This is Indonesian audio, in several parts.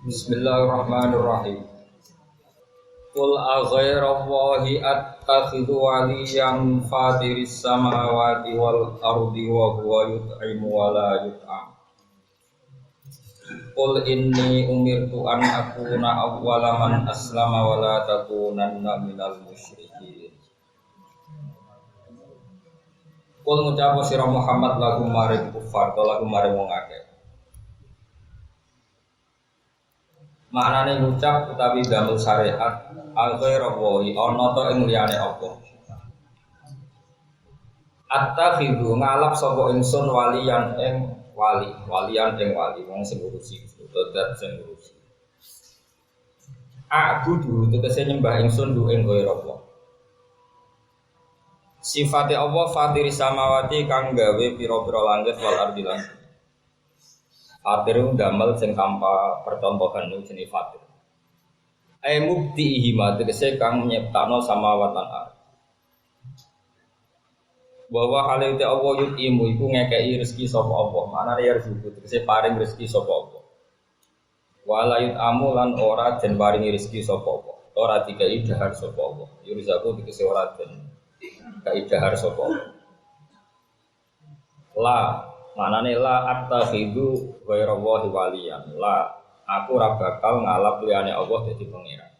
Bismillahirrahmanirrahim. Qul aghairallahi attakhidhu waliyan fatiris samawati wal ardi wa huwa yut'imu wa la yut'am. Qul inni umirtu an akuna awwala man aslama wa la takunanna minal musyrikin. Qul ngucap sira Muhammad lagu maring kufar atau lagu maring wong akeh. Maknane ngucap utawi damel syariat al-ghairallahi ana ta ing liyane apa. Attakhidhu ngalap sapa ingsun waliyan ing waliyan ing wali wong sing ngurusi zat sing ngurusi. A'budu tegese nyembah ingsun du ing ghairallah. Sifate Allah fatiri samawati kang gawe pira-pira langit wal ardi lan fatir damel sing tanpa percontohan niku jenenge fatir. Ai mubdihi ma tegese kang nyiptakno samawat lan ardh. Bahwa hale te Allah yutimu iku ngekeki rezeki sapa Allah. Manane ya rezeki tegese paring rezeki sapa Allah. Wala yutamu lan ora den paringi rezeki sapa Allah. Ora dikai dahar sapa Allah. Yurizaku tegese ora den kai dahar sapa Allah. La manane la attakhidhu ghairallahi waliyan. La aku ora bakal ngalap liyane Allah dadi pangeran.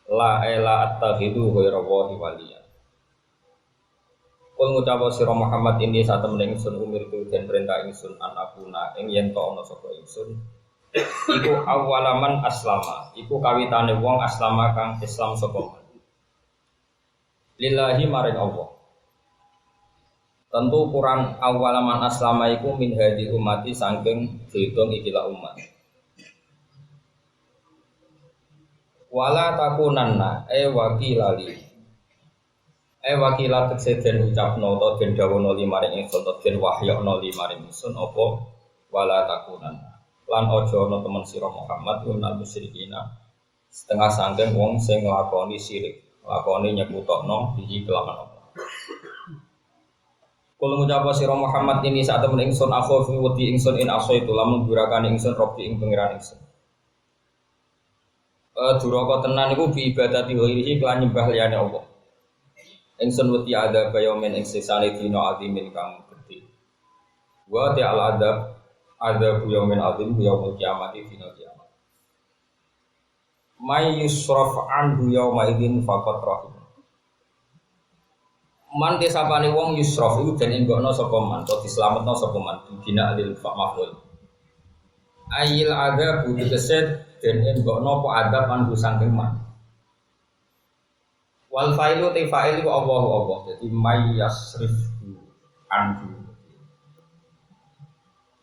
La attakhidhu ghairallahi waliyan. Kul ngucap sira Muhammad ini sak temene ingsun umir tu den perintah ingsun anakuna ing yen to ana sapa ingsun. Iku awalaman aslama, iku kawitane wong aslama kang Islam sapa. Lillahi maring Allah. Tentu kurang awalaman aslama iku min hadi umati saking dihitung ikilah umat. Wala takunanna wakilali. Wakilat teksen ucapno to den dawono limaring ingsun to den wahyakno limaring ingsun apa wala takunanna. Lan aja ana temen sira Muhammad minal musyrikina. Setengah saking wong sing nglakoni syirik, lakoni nyekutokno iki kelawan apa. Kalau ngucap sira Muhammad ini saat temen ingsun akhofi wedi ingsun in asaitu lamun durakane ingsun robbi ing pangeran ingsun. Duraka tenan iku bi ibadati ghairihi kelan nyembah liyane Allah. Ingsun wedi ada bayomen ing sesane dina azimin kang gedhe. Wa ta'al adab yaumin azim yaumul kiamati dina kiamat. May yusraf anhu yauma idzin faqat rahim. Man desapane wong yusraf iku den enggokno sapa man, to dislametno sapa man, bina lil maf'ul. Ayil adab tegese den enggokno apa adab anhu saking man. Wal fa'ilu te fa'il iku Allah. Dadi may yasrifu anhu.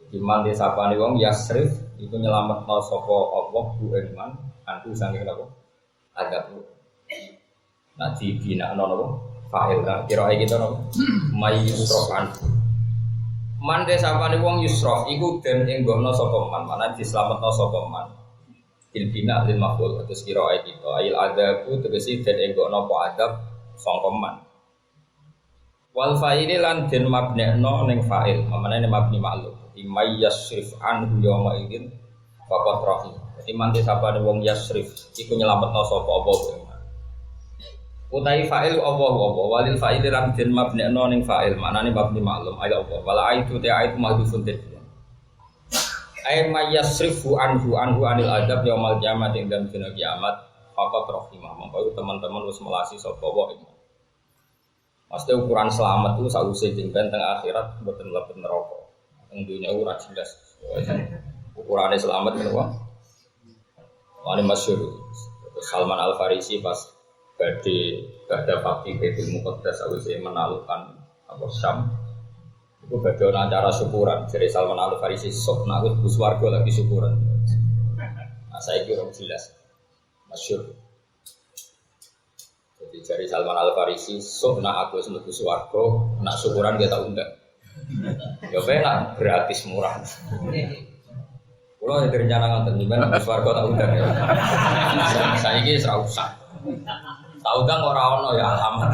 Dadi man desapane wong yasrif iku nyelametno sapa Allah bu ing man anhu saking apa? Adab. Nah dibinakno napa? Fa'il kira iki to may yusrofan. Man desapane wong yusrof iku den enggokno sapa man, mana dislametno sapa man. Il bina lil maf'ul terus kira iki to ail adabu tegese den enggokno apa adab sangka man. Wal fa'ili lan den mabnekno ning fa'il, mamane mabni ma'lum. May yasrif anhu yawma idzin faqat rahim. Dadi man desapane wong yasrif iku nyelametno sapa apa. Utai fa'il Allah walil fa'il lam den mabni'na ning fa'il maknane mabni maklum ayo apa wala aitu ta aitu mahdhufun tin ay mayyasrifu anhu anil adab yaumil qiyamah ing dalem dina kiamat faqat rahimah mongko teman-teman wis melasi sapa wae. Maksudnya ukuran selamat itu sausé jengben teng akhirat mboten mlebu neraka. Teng dunya ora jelas. Ukurane selamat menapa? Wali masyhur Salman Al Farisi pas badhe fakih Baitul Muqaddas awise menaklukkan apa Syam. Iku badhe ana acara syukuran jare Salman Al Farisi sok nak mlebu swarga lagi syukuran. Nah saiki ora jelas. Masyhur. Jadi jare Salman Al Farisi sok nak aku mlebu swarga, nak syukuran kita undang. Ya penak gratis murah. Kulo dari rencana ngoten sampeyan mlebu swarga tak undang ya. Saiki wis ra usah. Tak undang ora ono ya alamat.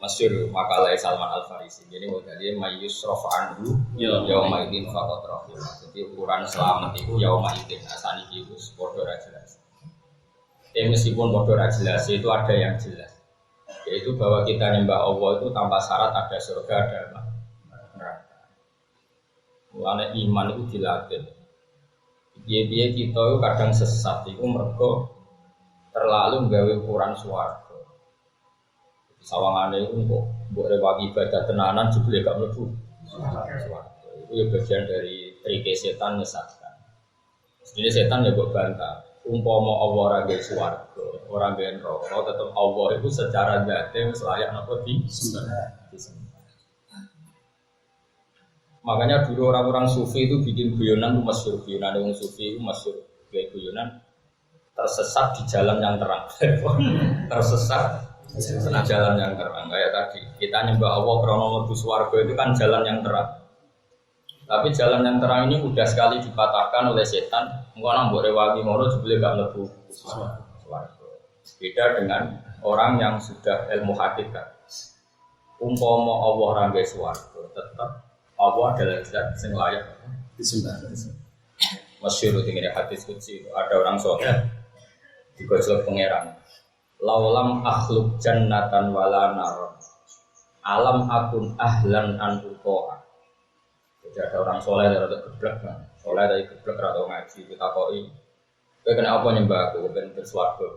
Masyhur makalah Salman Al Farisi. Jadi modalnya mayus rofa anhu yauma idin faqat rahim. Jadi ukuran selamat itu yauma idin asani itu podo ra jelas. Meskipun podo ra jelas itu ada yang jelas. Yaitu bahwa kita nyembah Allah itu tanpa syarat ada surga ada neraka. Mulane iman itu dilatih. Biaya kita itu kadang sesat itu mergo terlalu menggawe ukuran swarga. Sawangane itu kok mbok rewaki ibadah tenanan jebule gak mlebu swarga. Itu ya bagian dari trik setan menyesatkan. Jadi setan ya kok bantah. Umpama Allah ora gawe swarga, ora gawe neraka, tetep Allah itu secara zate wis layak napa disembah. Makanya dulu orang-orang sufi itu bikin guyonan itu masyhur, guyonan orang sufi itu masyhur kayak guyonan tersesat di jalan yang terang. Tersesat di jalan yang terang kayak tadi. Kita nyembah Allah karena mlebu swarga itu kan jalan yang terang. Tapi jalan yang terang ini mudah sekali dipatahkan oleh setan. Engko nang mbok rewangi ngono jebule gak mlebu swarga. Beda dengan orang yang sudah ilmu hakikat. Umpama Allah ora gawe swarga, tetap Allah adalah zat yang layak disembah. Masyhur dengan hadis qudsi itu ada orang soleh digojlok pangeran. Laulam akhluk jannatan wala nar. Alam akun ahlan an uqa. Jadi ada orang soleh dari geblek kan. Soleh dari geblek atau ngaji ditakoki, "Kowe kena apa nyembah aku ben berswarga?"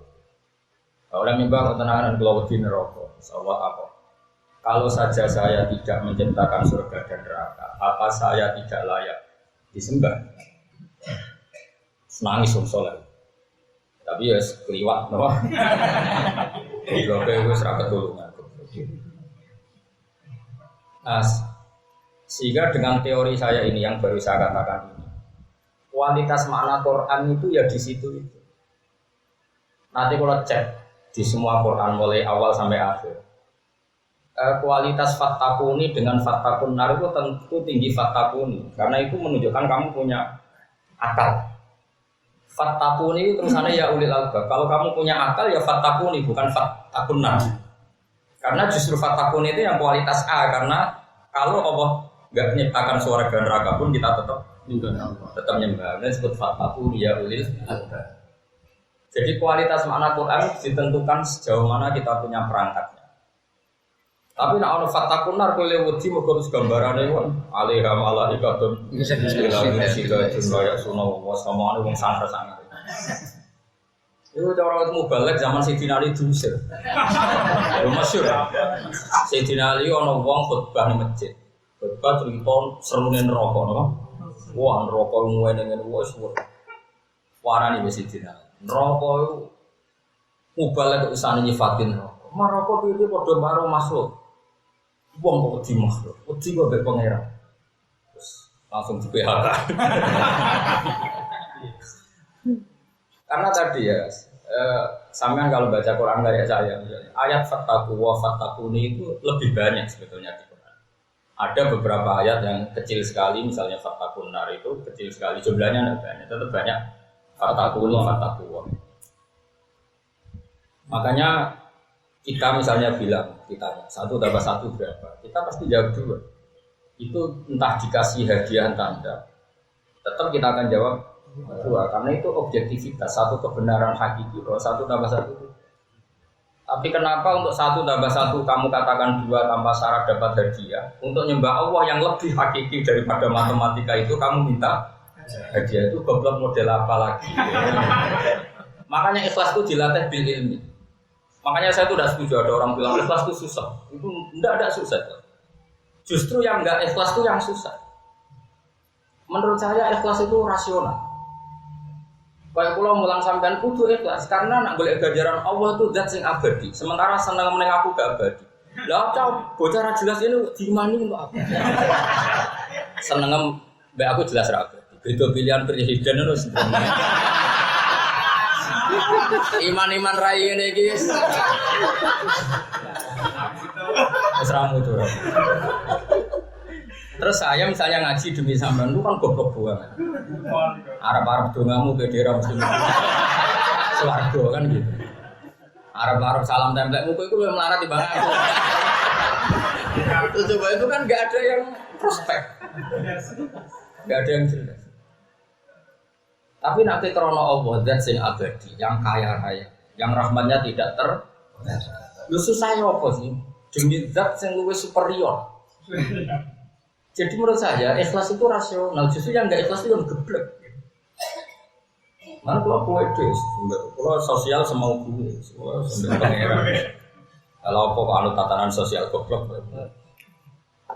Orang nyembah ketenangan kula wedi neraka. Allah apa? Kalau saja saya tidak menciptakan surga dan neraka, apa saya tidak layak disembah? Nangis soleh. Tapi ya keliwat, no. Iroke wis ra ketulungan. Sehingga dengan teori saya ini yang baru saya katakan ini, kualitas makna Quran itu ya di situ itu. Nanti kalau cek di semua Quran mulai awal sampai akhir. Kualitas fattakuni dengan fattakun nar itu tentu tinggi fattakuni karena itu menunjukkan kamu punya akal. Fattakuni itu terusannya ya ulil albab. Kalau kamu punya akal ya fattakuni bukan fattakun nar. Karena justru fattakuni itu yang kualitas A karena kalau Allah nggak menciptakan surga dan neraka pun kita tetap nyembah. Ini disebut fattakuni ya ulil albab. Jadi kualitas makna Quran ditentukan sejauh mana kita punya perangkatnya. Tapi nak ono fatakun nar kowe wedi mergo gambarane wong alaiha malaikatun sunnah wa samane wong sangar-sangar. Itu cara mubalek zaman Sayyidina Ali diusir. Yo masyhur. Sayyidina Ali ono wong khutbah ning masjid. Khutbah cerita serune neraka napa? Wah neraka ngene-ngene wis warani wis Sayyidina. Neraka iku mubalek usane nyifatin neraka. Neraka piye padha karo makhluk. Wong kok wedi makhluk, wedi kok mbek pangeran. Terus langsung di PHK. Karena tadi ya, sampean kalau baca Quran kayak saya, ayat fattaku wa fattakuni itu lebih banyak sebetulnya di Quran. Ada beberapa ayat yang kecil sekali, misalnya fattakun nar itu kecil sekali, jumlahnya tidak banyak, tetap banyak fattakuni, fattaku. Makanya kita misalnya bilang, kita 1 tambah 1 berapa? Kita pasti jawab 2. Itu entah dikasih hadiah entah enggak. Tetap kita akan jawab 2 karena itu objektivitas, satu kebenaran hakiki. Kalau 1 tambah 1 itu. Tapi kenapa untuk 1 tambah 1 kamu katakan 2 tanpa syarat dapat hadiah? Untuk nyembah Allah yang lebih hakiki daripada matematika itu kamu minta hadiah. Itu goblok model apa lagi? Makanya ikhlas itu dilatih bil ilmi. Makanya saya tuh tidak setuju ada orang bilang ikhlas itu susah. Itu tidak susah. Justru yang enggak ikhlas itu yang susah. Menurut saya ikhlas itu rasional. Kayak kalau mulang sampean kudu ikhlas karena nak golek ganjaran Allah itu zat sing abadi. Sementara seneng meneng aku gak abadi. Lah cah bocah ra jelas ini dimani untuk apa? Seneng mbek aku jelas ra abadi. Beda pilihan presiden itu sebenarnya. Iman-iman rai ini guys. Esramu tuh. Terus saya misalnya ngaji demi sampean itu kan goblok banget. Arab-arab dongamu ke daerah muslim. Swarga kan gitu. Arab-arab salam templekmu kok iku luwih melarat timbang aku. Itu coba itu kan nggak ada yang prospek, nggak ada yang jelas. Tapi nanti krono Allah dan sing abadi, yang kaya raya, yang rahmatnya tidak lu susah ya apa sih? Demi zat yang lebih superior. Jadi menurut saya ikhlas itu rasional, justru yang nggak ikhlas itu yang geblek. Mana kalau poetis, kalau sosial semau gue, semua pangeran. Kalau apa anut tatanan sosial goblok.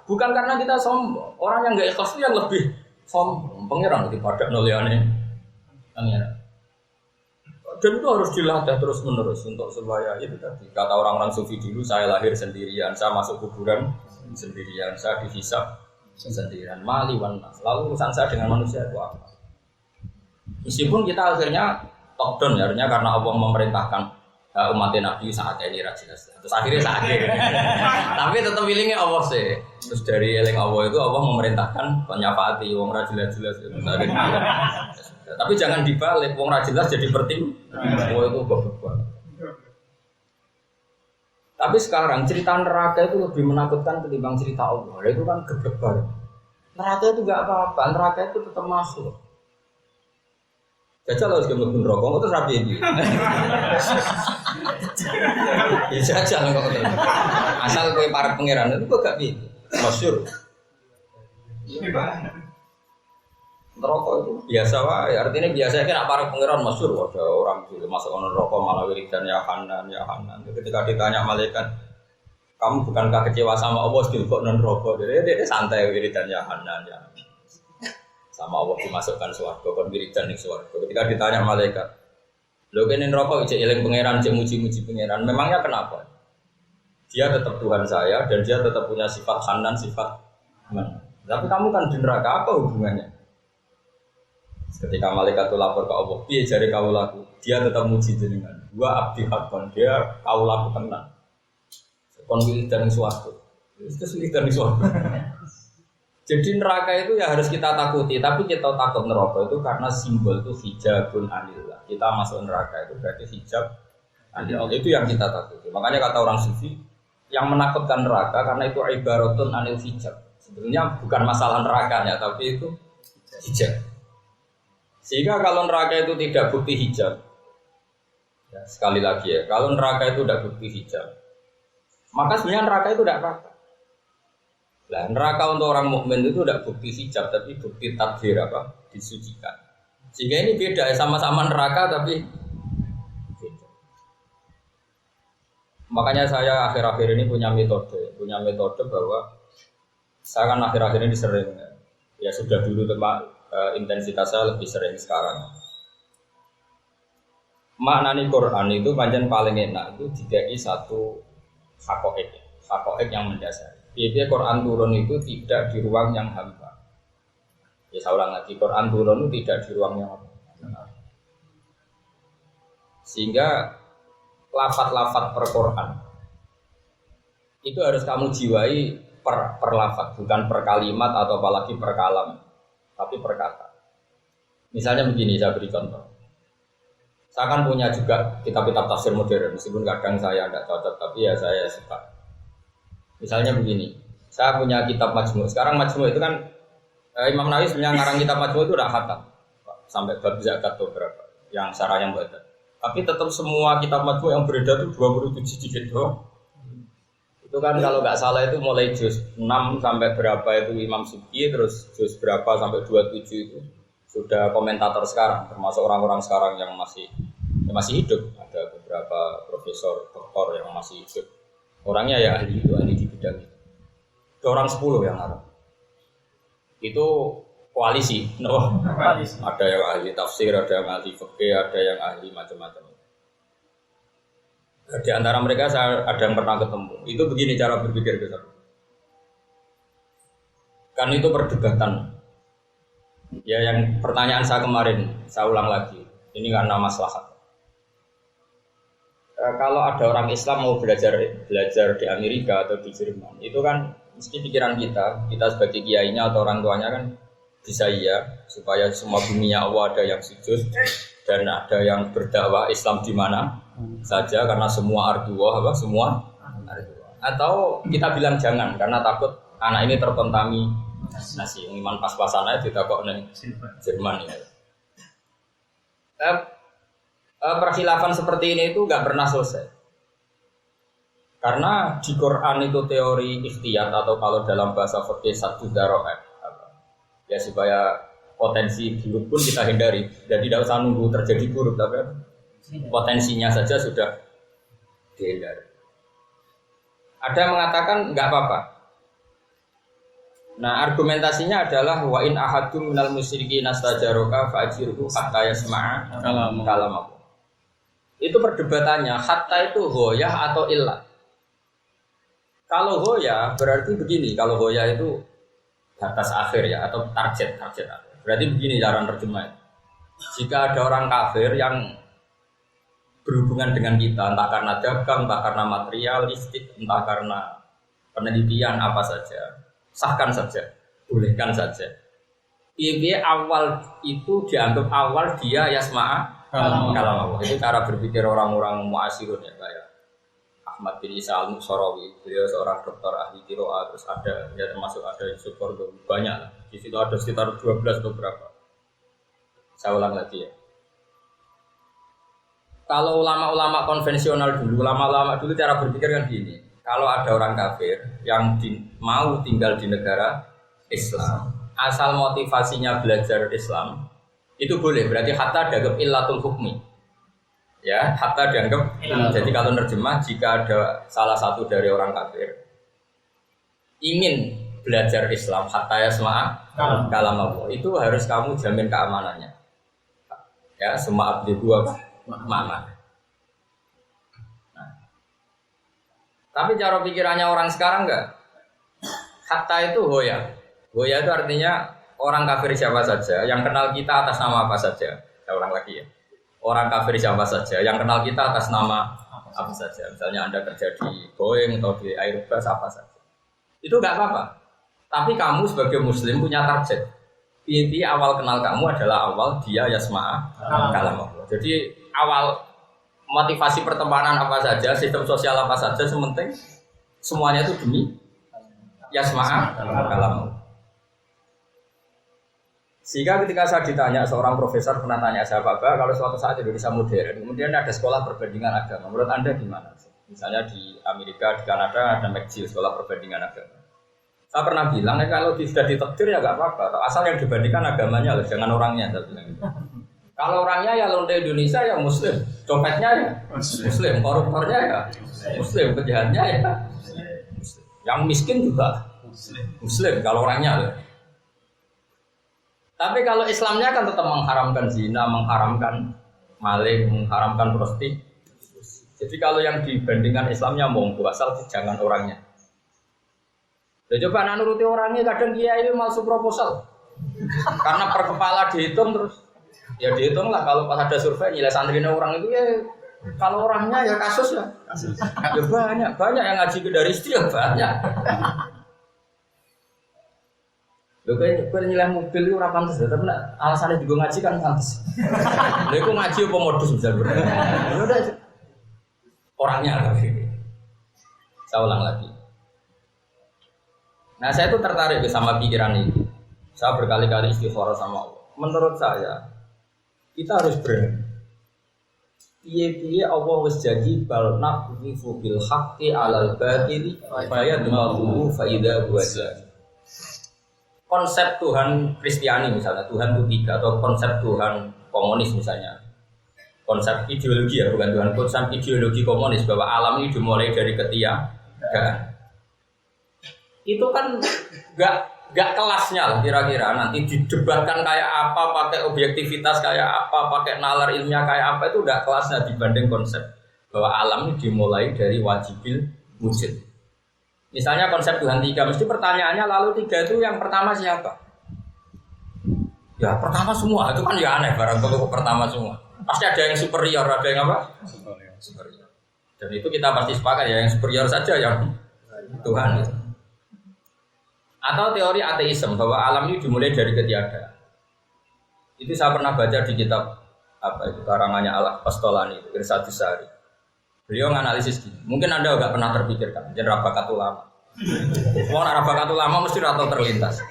Bukan karena kita sombong, orang yang nggak ikhlas itu yang lebih sombong. Pangeran daripada noliane. Dan itu harus dilatih terus menerus untuk supaya itu tadi kata orang-orang sufi dulu, saya lahir sendirian, saya masuk kuburan sendirian, saya dihisab sendirian, mali wan nas. Lalu urusan saya dengan manusia itu apa? Meskipun kita akhirnya top down ya, artinya karena Allah memerintahkan umat Nabi saat ini jelas. Terus akhirnya sakit. Tapi tetap pilihnya Allah sih. Terus dari eling Allah itu Allah memerintahkan penyafaati wong ra jelas-jelas itu. Tapi jangan dibalik, wong ra jelas jadi bertim. Oh itu goblok. Tapi sekarang cerita neraka itu lebih menakutkan ketimbang cerita Allah. Itu kan geblek banget. Neraka itu enggak apa-apa, neraka itu tetap masuk. Jajal harus gemuk rokok, itu rapi ini. Jajal kok. Asal kowe para pangeran itu kok gak piye. Masyhur. Rokok itu biasa wae, artinya biasa kan para pangeran masyhur ada orang itu masuk neraka malah wiridan ya Hanan ya Hanan. Ketika ditanya malaikat, kamu bukankah kecewa sama Allah sedih kok neraka? Jadi dia santai wiridan ya Hanan ya. Sama Allah dimasukkan surga, kon wiridan ning surga. Ketika ditanya malaikat, lho kene neraka cek eling pangeran, cek muji-muji pangeran. Memangnya kenapa? Dia tetap Tuhan saya dan dia tetap punya sifat Hanan, sifat Man. Tapi kamu kan di neraka, apa hubungannya? Ketika malaikat itu lapor ke Allah, piye jare kau laku? Dia tetap muji jenengan. Dua abdi hakon, dia kau laku tenang. Kon wiridan ning surga. Itu wiridan ning surga. Jadi neraka itu ya harus kita takuti, tapi kita takut neraka itu karena simbol itu hijabun anillah. Kita masuk neraka itu berarti hijab anillah. Itu yang kita takuti. Makanya kata orang sufi, yang menakutkan neraka karena itu ibaratun anil hijab. Sebenarnya bukan masalah nerakanya, tapi itu hijab. Sehingga kalau neraka itu tidak bukti hijab, ya, sekali lagi ya, kalau neraka itu tidak bukti hijab, maka sebenarnya neraka itu tidak apa-apa. Nah, neraka untuk orang mukmin itu tidak bukti hijab, tapi bukti takdir apa? Disucikan. Sehingga ini beda, sama-sama neraka tapi beda. Makanya saya akhir-akhir ini punya metode bahwa saya kan akhir-akhir ini sering, ya sudah dulu intensitas saya lebih sering sekarang. Maknani Quran itu panjang paling enak itu dikai satu hakoek yang mendasar. Jadi Quran turun itu tidak di ruang yang hampa. Ya saya ulang lagi, Quran turun itu tidak di ruang yang hampa. Sehingga lafaz-lafaz per Quran itu harus kamu jiwai per lafaz, bukan per kalimat atau apalagi per kalam, tapi per kata. Misalnya begini, saya beri contoh. Saya kan punya juga kitab-kitab tafsir modern, meskipun kadang saya tidak cocok, tapi ya saya suka. Misalnya begini, saya punya kitab Majmu'. Sekarang Majmu' itu kan Imam Nawawi sebenarnya ngarang kitab Majmu' itu udah khatam sampai bab zakat beberapa yang syarah yang badan. Tapi tetap semua kitab Majmu' yang beredar itu 27 jilid doang. Itu kan kalau nggak salah itu mulai juz 6 sampai berapa itu Imam Subki, terus juz berapa sampai 27 itu sudah komentator sekarang, termasuk orang-orang sekarang yang masih hidup. Ada beberapa profesor, doktor yang masih hidup. Orangnya ya ahli di bidang itu. Ada orang 10 yang ngarang. Itu koalisi, no? Koalisi. Ada yang ahli tafsir, ada yang ahli fikih, ada yang ahli macam-macam. Di antara mereka saya ada yang pernah ketemu. Itu begini cara berpikir kita. Kan itu perdebatan. Ya yang pertanyaan saya kemarin, saya ulang lagi. Ini karena maslahat. Kalau ada orang Islam mau belajar di Amerika atau di Jerman, itu kan mesti pikiran kita sebagai kiainya atau orang tuanya kan bisa iya supaya semua dunia Allah ada yang sujud dan ada yang berdakwah Islam di mana saja karena semua semua arduwa. Atau kita bilang jangan karena takut anak ini terkontaminasi. Iman pas-pasan aja tidak kok nih Jerman ini. Perkhilafan seperti ini itu nggak pernah selesai. Karena di Quran itu teori ikhtiyat atau kalau dalam bahasa fikih satu daroat, ya supaya potensi buruk pun kita hindari. Jadi tidak usah nunggu terjadi buruk, tapi potensinya saja sudah dihindari. Ada yang mengatakan nggak apa-apa. Nah argumentasinya adalah wa in ahadum minal musyrikin nastajaroka fa'ajirhu hatta yasma'a kalamahu. Itu perdebatannya hatta itu ghoyah atau illah. Kalau hoya berarti begini, kalau hoya itu batas akhir ya atau target akhir. Berarti begini cara terjemah. Jika ada orang kafir yang berhubungan dengan kita, entah karena dagang, entah karena materialistik, entah karena penelitian apa saja, sahkan saja, bolehkan saja. Ini awal itu dianggap awal dia yasma'a kalam Allah. Itu cara berpikir orang-orang mu'asirun ya kayak Ahmad bin Isa al-Muqsarawi, beliau seorang dokter ahli qiraat, terus ada ya termasuk ada Yusuf Qaradawi, banyak. Di situ ada sekitar 12 atau berapa. Saya ulang lagi ya. Kalau ulama-ulama konvensional dulu, ulama-ulama dulu cara berpikir kan gini. Kalau ada orang kafir yang mau tinggal di negara Islam, asal motivasinya belajar Islam, itu boleh. Berarti hatta dianggap illatul hukmi. Ya, hatta dianggap. Jadi kalau nerjemah, jika ada salah satu dari orang kafir ingin belajar Islam, hatta yasma'a kalam Allah, itu harus kamu jamin keamanannya. Ya, semua abdi gua mana. Nah. Tapi cara pikirannya orang sekarang enggak. Hatta itu hoya. Hoya itu artinya orang kafir siapa saja yang kenal kita atas nama apa saja. Saya ulang lagi ya. Orang kafir siapa saja yang kenal kita atas nama apa saja. Misalnya Anda kerja di Boeing atau di Airbus apa saja. Itu enggak apa-apa. Tapi kamu sebagai muslim punya target. Inti awal kenal kamu adalah awal dia yasma'a kalam Allah. Jadi awal motivasi pertemanan apa saja, sistem sosial apa saja, sementing semuanya itu demi yasma'a kalam Allah. Sehingga ketika saya ditanya, seorang profesor pernah tanya saya, Pak, kalau suatu saat Indonesia modern, kemudian ada sekolah perbandingan agama, menurut Anda gimana? Misalnya di Amerika, di Kanada ada McGill, sekolah perbandingan agama. Saya pernah bilang, kalau sudah ditakdir ya nggak apa-apa, asal yang dibandingkan agamanya, jangan orangnya. Saya bilang gitu. Kalau orangnya ya lonte Indonesia ya Muslim, copetnya ya Muslim, koruptornya ya Muslim, penjahatnya ya Muslim. Yang miskin juga Muslim, kalau orangnya loh. Tapi kalau Islamnya kan tetap mengharamkan zina, mengharamkan maling, mengharamkan prostitusi. Jadi kalau yang dibandingkan Islamnya monggo asal jangan orangnya. Ya coba anak nuruti orangnya, kadang kiai itu masuk proposal. Karena per kepala dihitung terus. Ya dihitung lah kalau pas ada survei nilai santrinya orang itu ya kalau orangnya ya kasus ya. Ya banyak yang ngaji dari istri ya banyak. Lho kok nilai mobil itu ora pantes, tapi alasannya juga ngaji kan pantes. Lha iku ngaji apa modus misalnya. Udah orangnya lagi. Saya ulang lagi. Nah, saya itu tertarik sama pikiran itu. Saya berkali-kali istikharah sama Allah. Menurut saya kita harus berani. Piye-piye Allah wis janji bal naqdhifu bil haqqi 'alal batili fa yadmaghu fa idza huwa zahir. Konsep Tuhan Kristiani misalnya, Tuhan itu tiga, atau konsep Tuhan komunis misalnya, konsep ideologi ya, bukan Tuhan, konsep ideologi komunis bahwa alam ini dimulai dari ketiadaan. Itu kan gak kelasnya lah kira-kira, nanti didebatkan kayak apa, pakai objektivitas kayak apa, pakai nalar ilmiah kayak apa, itu gak kelasnya dibanding konsep bahwa alam ini dimulai dari wajibil wujud. Misalnya konsep Tuhan tiga, mesti pertanyaannya lalu tiga itu yang pertama siapa? Ya pertama semua, itu kan ya aneh barang kalau pertama semua. Pasti ada yang superior, ada yang apa? Superior. Dan itu kita pasti sepakat ya, yang superior saja yang Tuhan itu. Atau teori ateisme bahwa alam ini dimulai dari ketiadaan. Itu saya pernah baca di kitab apa itu karangannya Al-Qastolani, Irsyadus Sari. Beliau menganalisis gini. Mungkin Anda enggak pernah terpikirkan, jadi bakat ulama. Wong ara bakat ulama mesti rata terlintas.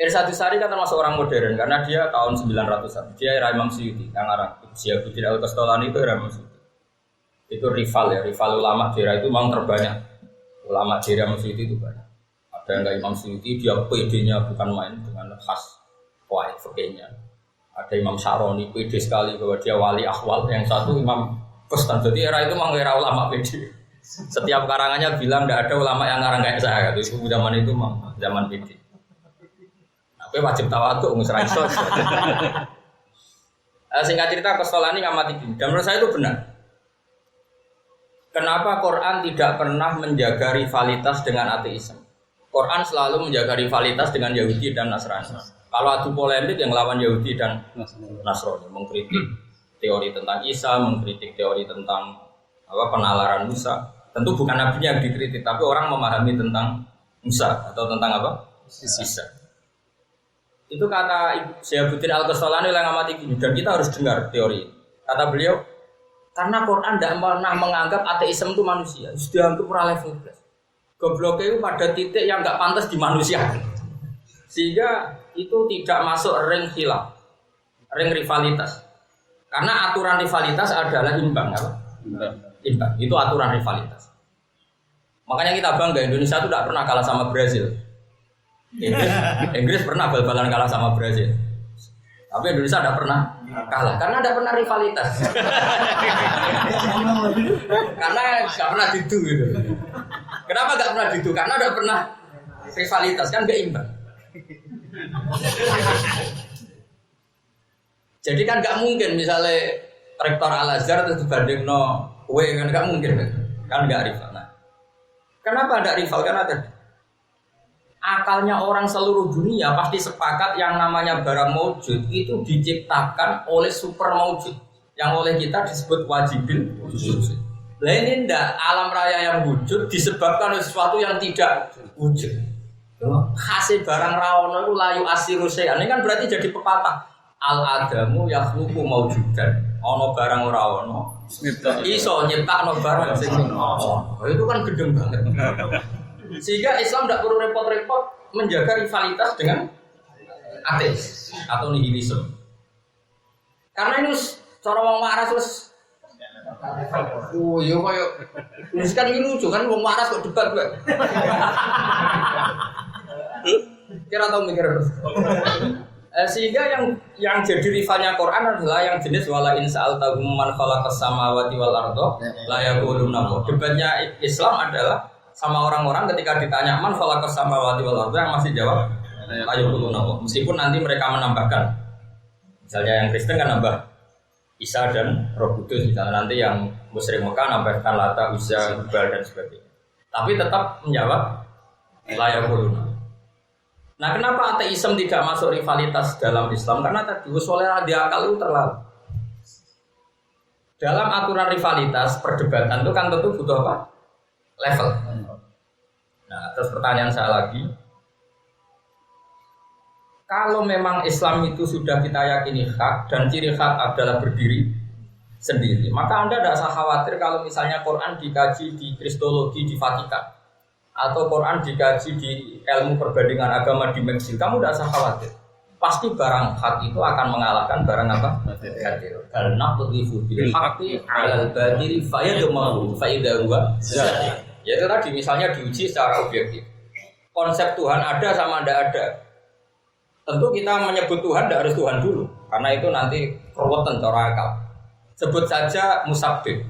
Irsyad Sari kan termasuk orang modern karena dia tahun 900-an. Dia era Imam Suyuti, yang arah Syiabuddin Al-Qastolani itu era Imam Suyuti. Itu rival ulama daerah itu memang terbanyak. Ulama daerah Imam Suyuti itu banyak. Ada yang enggak Imam Suyuti, dia PD-nya bukan main dengan khas kuat fakihnya. Ada Imam Syaroni, PD sekali bahwa dia wali akhwal, yang satu Imam Kustan. Jadi era itu memang era ulama PD. Setiap karangannya bilang tidak ada ulama yang ngarang kayak saya. Itu zaman itu memang zaman PD. Tapi wajib tawaduk ngusrai sos. Singkat cerita Qastolani ngamati gini. Dan menurut saya itu benar. Kenapa Quran tidak pernah menjaga rivalitas dengan ateisme? Quran selalu menjaga rivalitas dengan Yahudi dan Nasrani. Kalau adu polemik yang lawan Yahudi dan Nasrani, mengkritik teori tentang Isa, mengkritik teori tentang penalaran Musa. Tentu bukan nabinya yang dikritik, tapi orang memahami tentang Musa atau tentang apa? Isa. Itu kata Syiabuddin Al-Qastolani yang ngamati gini, dan kita harus dengar teori. Kata beliau, karena Quran tidak pernah menganggap ateisme itu manusia, sudah dianggap ora level plus. Gobloknya itu pada titik yang nggak pantas di manusia, sehingga itu tidak masuk ring khilaf, ring rivalitas. Karena aturan rivalitas adalah imbang, apa? Imbang. Itu aturan rivalitas. Makanya kita bangga Indonesia itu tidak pernah kalah sama Brazil. Inggris pernah bal-balan kalah sama Brazil, tapi Indonesia tidak pernah kalah karena tidak pernah rivalitas. Karena nggak pernah didu gitu. Kenapa nggak pernah didu? Karena tidak pernah rivalitas, kan nggak imbang. Jadi kan nggak mungkin misalnya rektor Al Azhar terus dibanding kan nggak mungkin kan nggak rival. Nah, kenapa ada rival? Karena tadi akalnya orang seluruh dunia pasti sepakat yang namanya barang maujud itu diciptakan oleh super maujud yang oleh kita disebut wajibil wujud. Lah ini ndak alam raya yang wujud disebabkan oleh sesuatu yang tidak wujud. Hasil barang rawono itu layu asiru sayan. Ini kan berarti jadi pepatah. Al adamu yakhluqu maujudan. Ono barang ora ono iso nyiptakno barang sing ono. Itu kan gedeng banget. Sehingga Islam tidak perlu repot-repot menjaga rivalitas dengan ateis atau nihilisme. Karena ini cara wong waras terus iya koyo wis kan iki lucu kan wong waras kok debat kok. Kira tau mikir terus. Sehingga yang jadi rivalnya Quran adalah yang jenis wala in sa'altahum man khalaqas samawati wal arda la yaquluna. Debatnya Islam adalah sama orang-orang ketika ditanya man khalaqas samawati wal arda yang masih jawab la yaquluna. Meskipun nanti mereka menambahkan. Misalnya yang Kristen kan nambah Isa dan Roh Kudus, misalnya nanti yang musyrik Mekah nambahkan Lata, Uzza, Hubal dan sebagainya. Tapi tetap menjawab la yaquluna. Nah, kenapa ateisme tidak masuk rivalitas dalam Islam? Karena tadi usulnya di akal itu terlalu. Dalam aturan rivalitas perdebatan itu kan tentu butuh apa? Level. Nah, terus pertanyaan saya lagi, kalau memang Islam itu sudah kita yakini hak dan ciri hak adalah berdiri sendiri, maka Anda tidak usah khawatir kalau misalnya Quran dikaji di Kristologi di Vatikan atau Quran dikaji di ilmu perbandingan agama di Meksiko, kamu tidak usah khawatir. Pasti barang hak itu akan mengalahkan barang apa? Batil. Karena qudhifu bil haqqi 'alal batil fayadmahu fa idza huwa zahir. Yaitu tadi misalnya diuji secara objektif. Konsep Tuhan ada sama tidak ada. Tentu kita menyebut Tuhan tidak harus Tuhan dulu, karena itu nanti keruwetan cara akal. Sebut saja musabbih.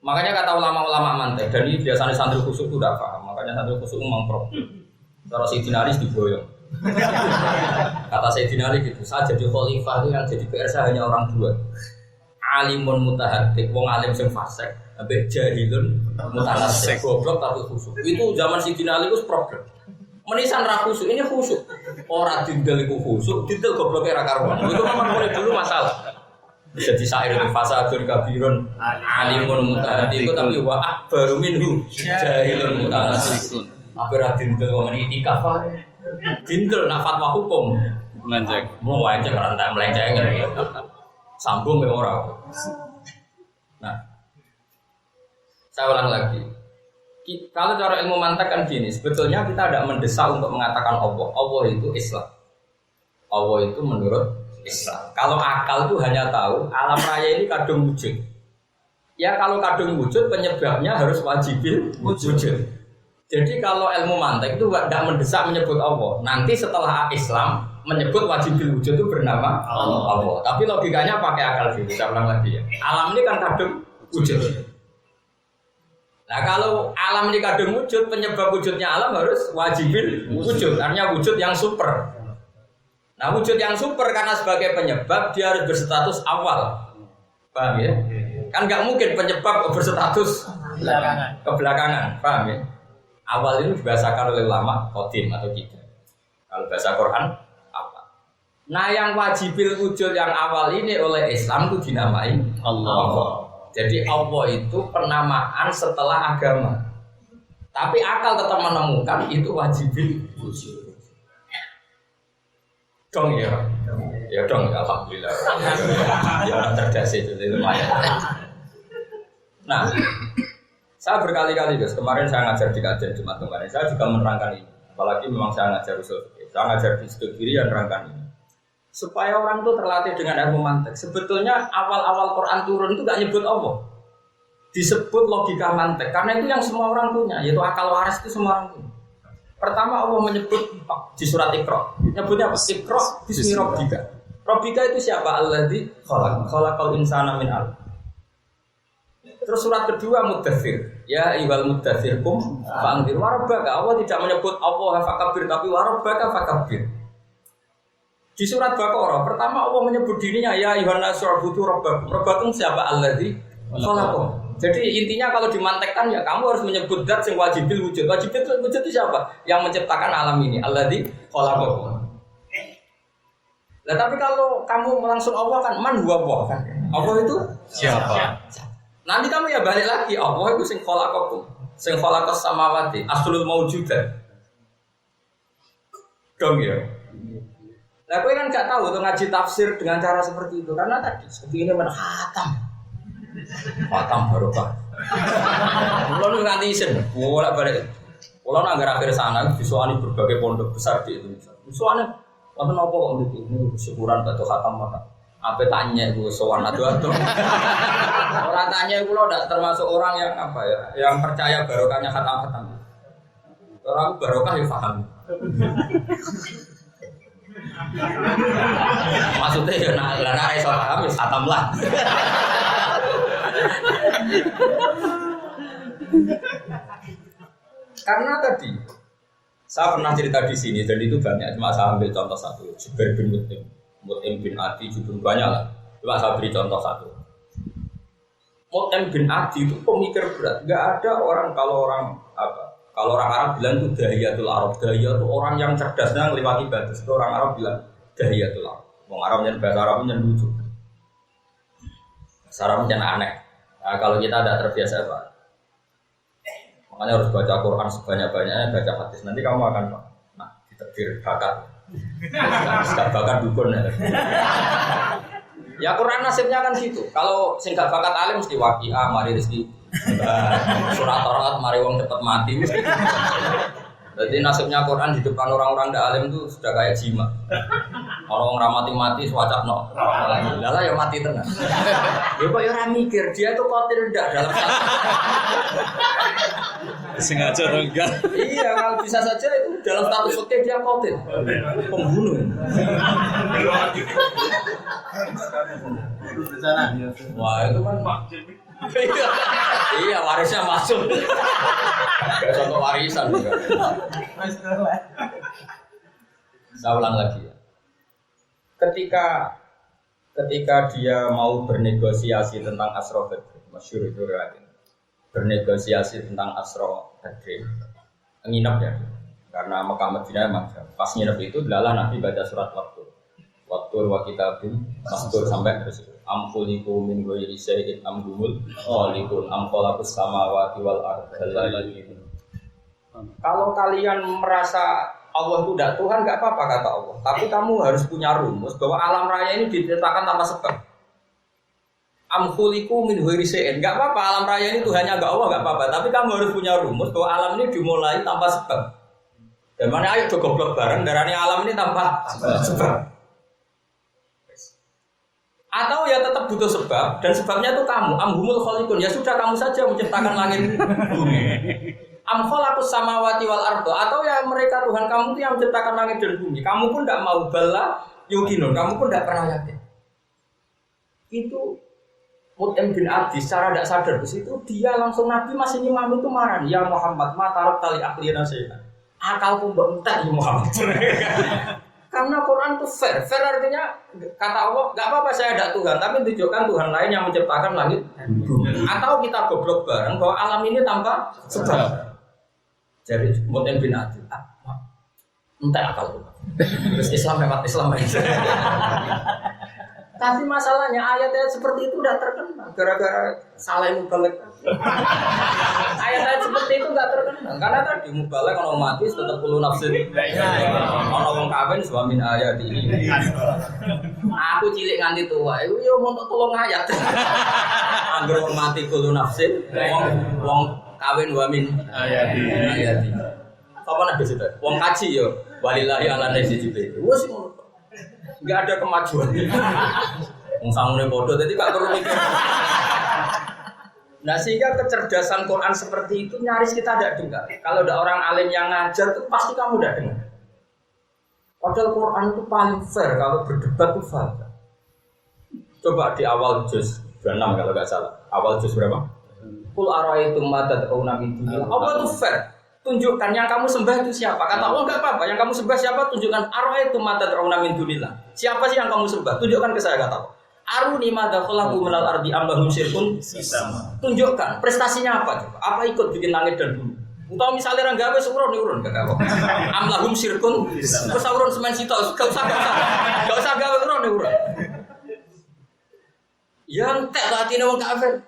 Makanya kata ulama-ulama mantek, dan ini biasanya santri khusyuk itu tidak paham. Makanya santri khusyuk memprok. Cara Sayyidina Ali diboyong. Kata Sayyidina Ali gitu, saya jadi khalifah itu yang jadi PR saya hanya orang dua. Alimun mutahaddits, wong alim sing fasik, ambek jahilun mutanassik, goblok tapi khusyuk. Itu zaman Sayyidina Ali itu problem. Menisan ra khusyuk, ini khusyuk. Ora dindel iku khusyuk, dindel goblok era karuan. Itu memang mulai dulu masalah. Bisa disair di fasadun kabirun alimun mutahaddiq tapi wa akbaru minhu jahilun mutanassik. Apa dindel wong itikaf wae. Dindel nak fatwa hukum melenceng. Mau wae cek rantai melenceng. Sambung ke ora. Nah, Saya ulang lagi. Kalau cara ilmu mantek kan gini, sebetulnya kita tidak mendesak untuk mengatakan Allah. Allah itu Islam. Allah itu menurut Islam. Kalau akal itu hanya tahu alam raya ini kadung wujud. Ya kalau kadung wujud penyebabnya harus wajibil wujud. Jadi kalau ilmu mantek itu tidak mendesak menyebut Allah. Nanti setelah Islam menyebut wajibil wujud itu bernama Allah. Tapi logikanya pakai akal sih. Saya ulang lagi ya. Alam ini kan kadung wujud. Nah kalau alam ini kadung wujud, penyebab wujudnya alam harus wajibil wujud. Artinya wujud yang super. Nah wujud yang super karena sebagai penyebab dia harus berstatus awal. Paham ya? Kan nggak mungkin penyebab berstatus kebelakangan. Paham ya? Awal ini dibahasakan oleh ulama qadim atau kita. Kalau bahasa Quran apa? Nah yang wajibil wujud yang awal ini oleh Islam itu dinamai Allah. Jadi Allah itu penamaan setelah agama. Tapi akal tetap menemukan itu wajibil wujud. Dong ya. Ya dong, alhamdulillah. Ya orang cerdas itu lumayan. Nah, saya berkali-kali guys, kemarin saya ngajar di kajian Jumat kemarin, saya juga menerangkan ini. Apalagi memang saya ngajar usul, saya ngajar di studi kiri yang menerangkan ini. Supaya orang itu terlatih dengan ilmu mantek. Sebetulnya awal-awal Quran turun itu gak nyebut Allah. Disebut logika mantek. Karena itu yang semua orang punya. Yaitu akal waras itu semua orang punya. Pertama Allah menyebut di surat Iqra. Nyebutnya apa? Iqra bismi rabbika. Rabbika itu siapa? Alladzi khalaqal insana min 'alaq. Terus surat kedua Muddatsir. Ya ayyuhal muddatsir qum fa'anzir wa rabbaka. Allah tidak menyebut Allah fakabbir tapi wa rabbaka fakabbir. Di surat Baqarah pertama Allah menyebut dirinya ya ayyuhan nasu ubudu rabbakum. Rabbakum siapa? Alladzi khalaqakum. Jadi intinya kalau dimantekkan ya kamu harus menyebut zat yang wajibil wujud. Wajibil wujud itu siapa? Yang menciptakan alam ini. Alladzi khalaqakum. Nah tapi kalau kamu langsung Allah kan man huwa Allah kan. Allah itu siapa? Nanti kamu ya balik lagi Allah itu sing khalaqakum. Sing khalaqas samawati aslul maujudat. Dong ya. Nah, gue kan nggak tahu tuh ngaji tafsir dengan cara seperti itu karena tadi seperti ini khatam barokah. Kalau lu nganti isen, bolak balik. Kalau nggak akhir sana, visualnya berbagai pondok besar di Indonesia. Visualnya, nonton apa kok gitu? Ini syukuran batu khatam maka. Apa tanya gue sowan adu-adu. Orang tanya gue lo termasuk orang yang apa ya, yang percaya barokahnya khatam. Orang barokah ya paham. Maksudnya ya nak iso paham ya khatam lah. Karena tadi saya pernah cerita di sini dan itu banyak, cuma saya ambil contoh satu. Jubair bin Mut'im bin Adi juga banyak lah. Cuma saya beri contoh satu. Mut'im bin Adi itu pemikir berat. Gak ada orang kalau orang Arab bilang itu dahiyatul Arab. Dahiyah itu orang yang cerdasnya melewati batas. Itu orang Arab bilang dahiyatul Arab. Orang Arab yang bahasa Arabnya lucu. Bahasa Arabnya aneh. Nah, kalau kita tidak terbiasa Pak. Makanya harus baca Quran sebanyak-banyaknya, baca hadis. Nanti kamu akan diterbir bakat. Gak bakat dukun ya. Ya Quran nasibnya kan gitu. Kalau sing gak bakat alim mesti waqiah, mari rezeki. Surat Torat, mari wong cepet mati. Jadi nasibnya Quran di depan orang-orang ndak alim itu sudah kayak jima. Orang mati swacakno. Lah ya mati tenan. Ya kok ya ora mikir dia itu kotir ndak dalam satu. Sengaja atau enggak? Iya, kalau bisa saja itu dalam status fikih dia kotir. Pembunuh. Wah, itu kan iya, warisnya masuk. Gak contoh warisan juga. Saya ulang lagi ya. Ketika dia mau bernegosiasi tentang Asra Badr, masyhur itu riwayat. Bernegosiasi tentang Asra Badr. Nginep ya. Karena Mekah Madinah memang pas nginep itu adalah Nabi baca surat Waktu wa kitabim mastur sampai terus amkuliku min ghairi syai'in amgumul khalikun amqalaqus samawati wal ardi. Kalau kalian merasa Allah itu tidak Tuhan enggak apa-apa kata Allah. Tapi kamu harus punya rumus bahwa alam raya ini diciptakan tanpa sebab. Amkhuliku min ghairi syai'in. Enggak apa-apa alam raya ini Tuhannya enggak Allah enggak apa-apa, tapi kamu harus punya rumus bahwa alam ini dimulai tanpa sebab. Dan mana ayo do goblok bareng darane alam ini tanpa sebab. Atau ya tetap butuh sebab dan sebabnya itu kamu. Amhumul khaliqun, ya sudah kamu saja menciptakan langit bumi. Am khalaqus samawati wal ardo, atau ya mereka Tuhan kamu itu yang menciptakan langit dan bumi. Kamu pun tidak mau bala yukinun, kamu pun tidak pernah yakin. Itu Mut'im bin Adi secara tidak sadar di situ dia langsung Nabi masih imam itu marah. Ya Muhammad, matarok tali aklina saya. Akalku mbok entek ya Muhammad. Karena Quran itu fair artinya kata Allah, nggak apa-apa saya ada Tuhan, tapi tunjukkan Tuhan lain yang menciptakan langit bumi. Atau kita goblok bareng bahwa alam ini tanpa sebab. Jadi Mut'im bin Adi, entah akal. Terus Islam hemat Islam. Tapi masalahnya ayat-ayat seperti itu udah terkenal gara-gara salah mubalek. Ayat-ayat seperti itu nggak terkenal karena tadi mubalek kalau mati tetap perlu nafsin. Kalau orang kawin suamin ayat ini. Aku cilik nganti tua, itu yo mau tolong ayat. Angger orang mati perlu nafsin, wong kawin wamin ayat ini. Apa nak cerita? Wong kaji yo walillahi ala nasi jibril. Wes nggak ada kemajuan. Sangune bodoh, jadi nggak perlu mikir. Nah sehingga kecerdasan Quran seperti itu nyaris kita tidak dengar. Kalau ada orang alim yang ngajar, itu pasti kamu tidak dengar. Padahal Quran itu paling fair kalau berdebat itu fair. Coba di awal juz 26 kalau nggak salah. Awal juz berapa? Qul ara'aytum ma tad'una min dunillah. Allah itu fair. Tunjukkan yang kamu sembah itu siapa. Kata Allah enggak apa-apa. Yang kamu sembah siapa? Tunjukkan ara'aytum ma tad'una min dunillah. Siapa sih yang kamu sembah? Tunjukkan ke saya kata Allah. Aruni madza khalaqu minal ardi am lahum syirkun sama. Tunjukkan prestasinya apa coba? Apa ikut bikin langit dan bumi? Utawa misalnya orang gawe urun kata Allah. Am lahum syirkun terus urun semen sitok, enggak usah gawe urun. Yang tak hatine wong kafir.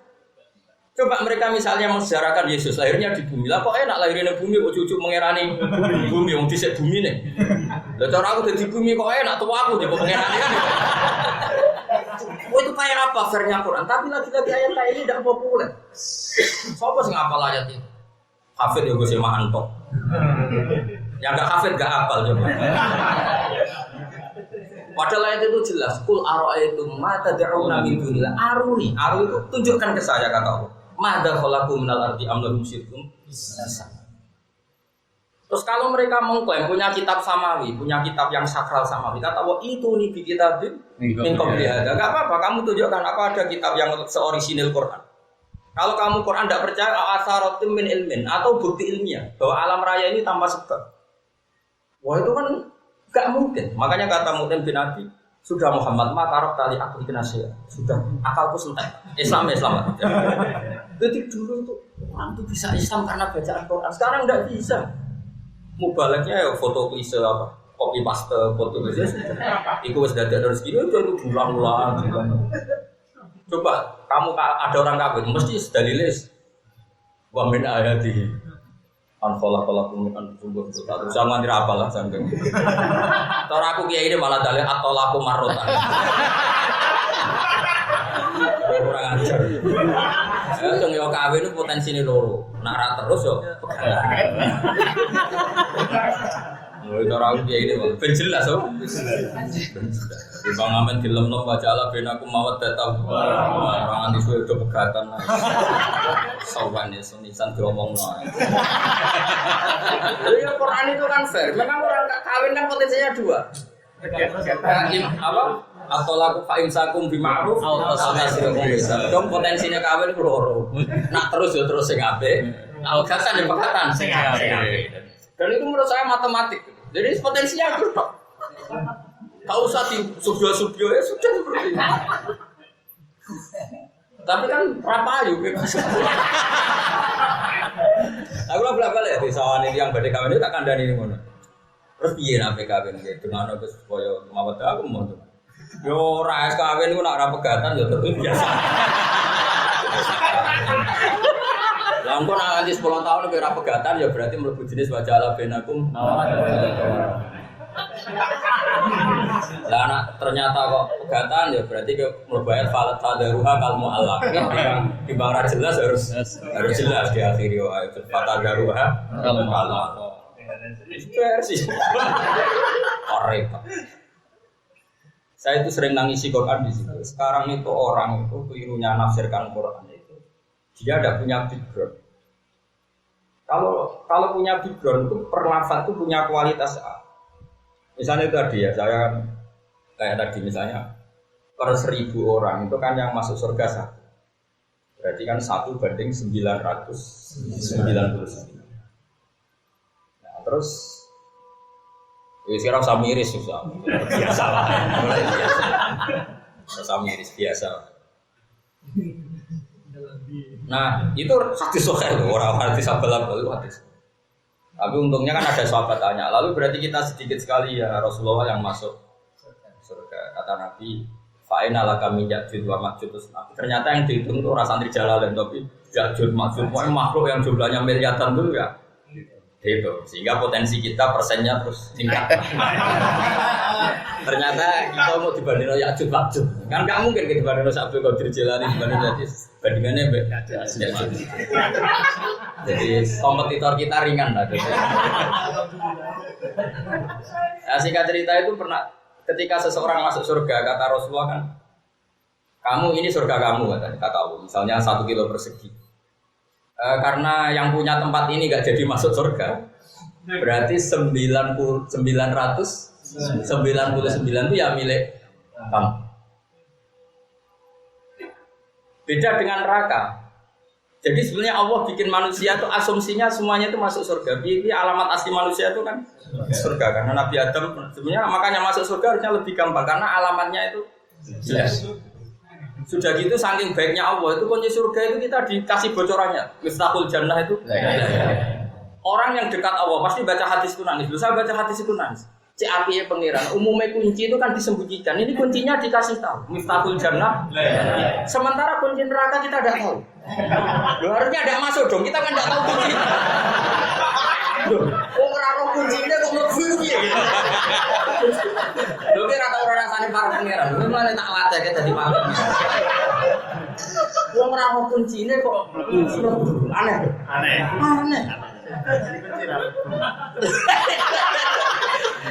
Coba mereka misalnya mensejarahkan Yesus lahirnya di bumi. Lah kok enak lahirnya di bumi, kok cucu mengerani bumi, yang disek bumi nih. Lah cara aku di bumi kok enak, tuh aku jadi mengerani kan. Itu kayak apa fairnya Quran? Tapi lagi-lagi ayat ini tidak populer. Siapa sih ngapal ayat ini? Hafid ya gue sama Anto. Yang nggak hafid nggak hafal coba. Padahal ayat itu jelas. Kul ara'aytum ma tad'una min dunillah. Aruni, aru itu tunjukkan ke saya kata Allah. Madza khalaqu minal ardi am lahum syirkun. Terus kalau mereka mengklaim punya kitab samawi, punya kitab yang sakral samawi, kata Allah itu nih di kitab min qabli hada. Enggak apa-apa, kamu tunjukkan apa ada kitab yang seorisinil Quran. Kalau kamu Quran tidak percaya asaratim min ilmin atau bukti ilmiah bahwa alam raya ini tanpa sebab. Wah itu kan enggak mungkin. Makanya kata Mut'im bin Adi, sudah Muhammad matarok tali aku ikhnasia. Sudah akalku sentek. Islam. Jadi dulu itu orang itu bisa Islam karena bacaan Quran. Sekarang enggak bisa. Mubaleknya ya foto klise apa? Copy paste foto klise. Iku wis dadak terus gini itu ulang-ulang. Coba kamu ada orang kafir mesti dalilis wa min ayatihi an khalaqalakum min anfusikum terus sama ngira apalah sanggeng. Cara aku kiai ini malah dalil atolaku marrotan. Kurang ajar. Ya dong yo kawin itu potensine loro. Nak ra terus yo. Mulai cara aku kiai ini ben jelas oh. Di bang amen dilemno baca ala ben aku mawat data. Orang anti suwe do pegatan. Sawan ya sunisan diomongno. Ya Quran itu kan fair. Memang orang kawin kan potensinya dua. Apa? Atau laku fa'imsakum bima'ruf atau tasirkum bisa. Dong potensinya kawin itu loro. Nak terus ya terus sing apik. Algasan ya pekatan sing apik. Dan itu menurut saya matematik. Jadi potensinya itu tok. Tak usah di subyo-subyo ya sudah seperti itu. Tapi kan rapayu bebas. Aku lah balik ya di sawan ini yang badhe kawin itu tak kandhani ngono. Terus piye nek kawin iki dengan wis koyo mawat aku mau. Yo ora kawin ku nek ora pegatan yo terus biasa. Lah engko nek nanti 10 tahun ora pegatan ya berarti mlebu jenis wajala benakum. Lah anak ternyata kok pegatan ya berarti ke mlebayat falat tadaruha kal muallaq. Di bawah jelas harus jelas di akhir ayat tadaruha kal muallaq. Versi. Repot. Saya itu sering nangisi Quran di situ. Sekarang itu orang itu kelirunya nafsirkan Quran itu. Dia ada punya background. Kalau punya background itu perlafaz itu punya kualitas A. Misalnya itu tadi ya, saya kan kayak tadi misalnya per 1000 orang itu kan yang masuk surga 1. Berarti kan 1 banding 999. Nah, terus kira usah miris susah. Biasa lah. Mulai biasa. Usah miris biasa. Nah, itu hadis sahih loh, orang hadis sahabat itu hadis. Tapi untungnya kan ada sahabat tanya, lalu berarti kita sedikit sekali ya Rasulullah yang masuk surga. Kata Nabi, fa'ina laka min ya'jud wa ma'jud. Ternyata yang dihitung itu orang santri Jalalain, tapi ya'jud ma'jud makhluk yang jumlahnya miliaran dulu ya. Itu sehingga potensi kita persennya terus tingkat. Ternyata kita mau dibandingin Ya'jud Ma'jud. Kan nggak mungkin kita dibandingin Abdul Qadir Jilani dibandingin bandingannya Ya'jud. Jadi kompetitor kita ringan lah. Nah, singkat cerita itu pernah ketika seseorang masuk surga kata Rasulullah kan, kamu ini surga kamu kata Allah. Misalnya 1 kilo persegi. Karena yang punya tempat ini gak jadi masuk surga, berarti 999 itu ya milik kamu. Beda dengan neraka. Jadi sebenarnya Allah bikin manusia itu asumsinya semuanya itu masuk surga. Ini alamat asli manusia itu kan surga. Karena Nabi Adam sebenarnya makanya masuk surga harusnya lebih gampang karena alamatnya itu jelas. Sudah gitu saking baiknya Allah itu kunci surga itu kita dikasih bocorannya. Miftahul Jannah itu. Orang yang dekat Allah pasti baca hadis itu nangis. Saya baca hadis itu nangis. Apiye pangeran. Umumnya kunci itu kan disembunyikan. Ini kuncinya dikasih tahu. Miftahul Jannah. Sementara kunci neraka kita tidak tahu. Harusnya tidak masuk dong. Kita kan tidak tahu kunci. Orang kuncinya kok mlebu piye gitu. Lho kira tau ora rasane para pangeran. Mulane tak wadah ke dadi pamit. Wong ora ono kuncine kok aneh.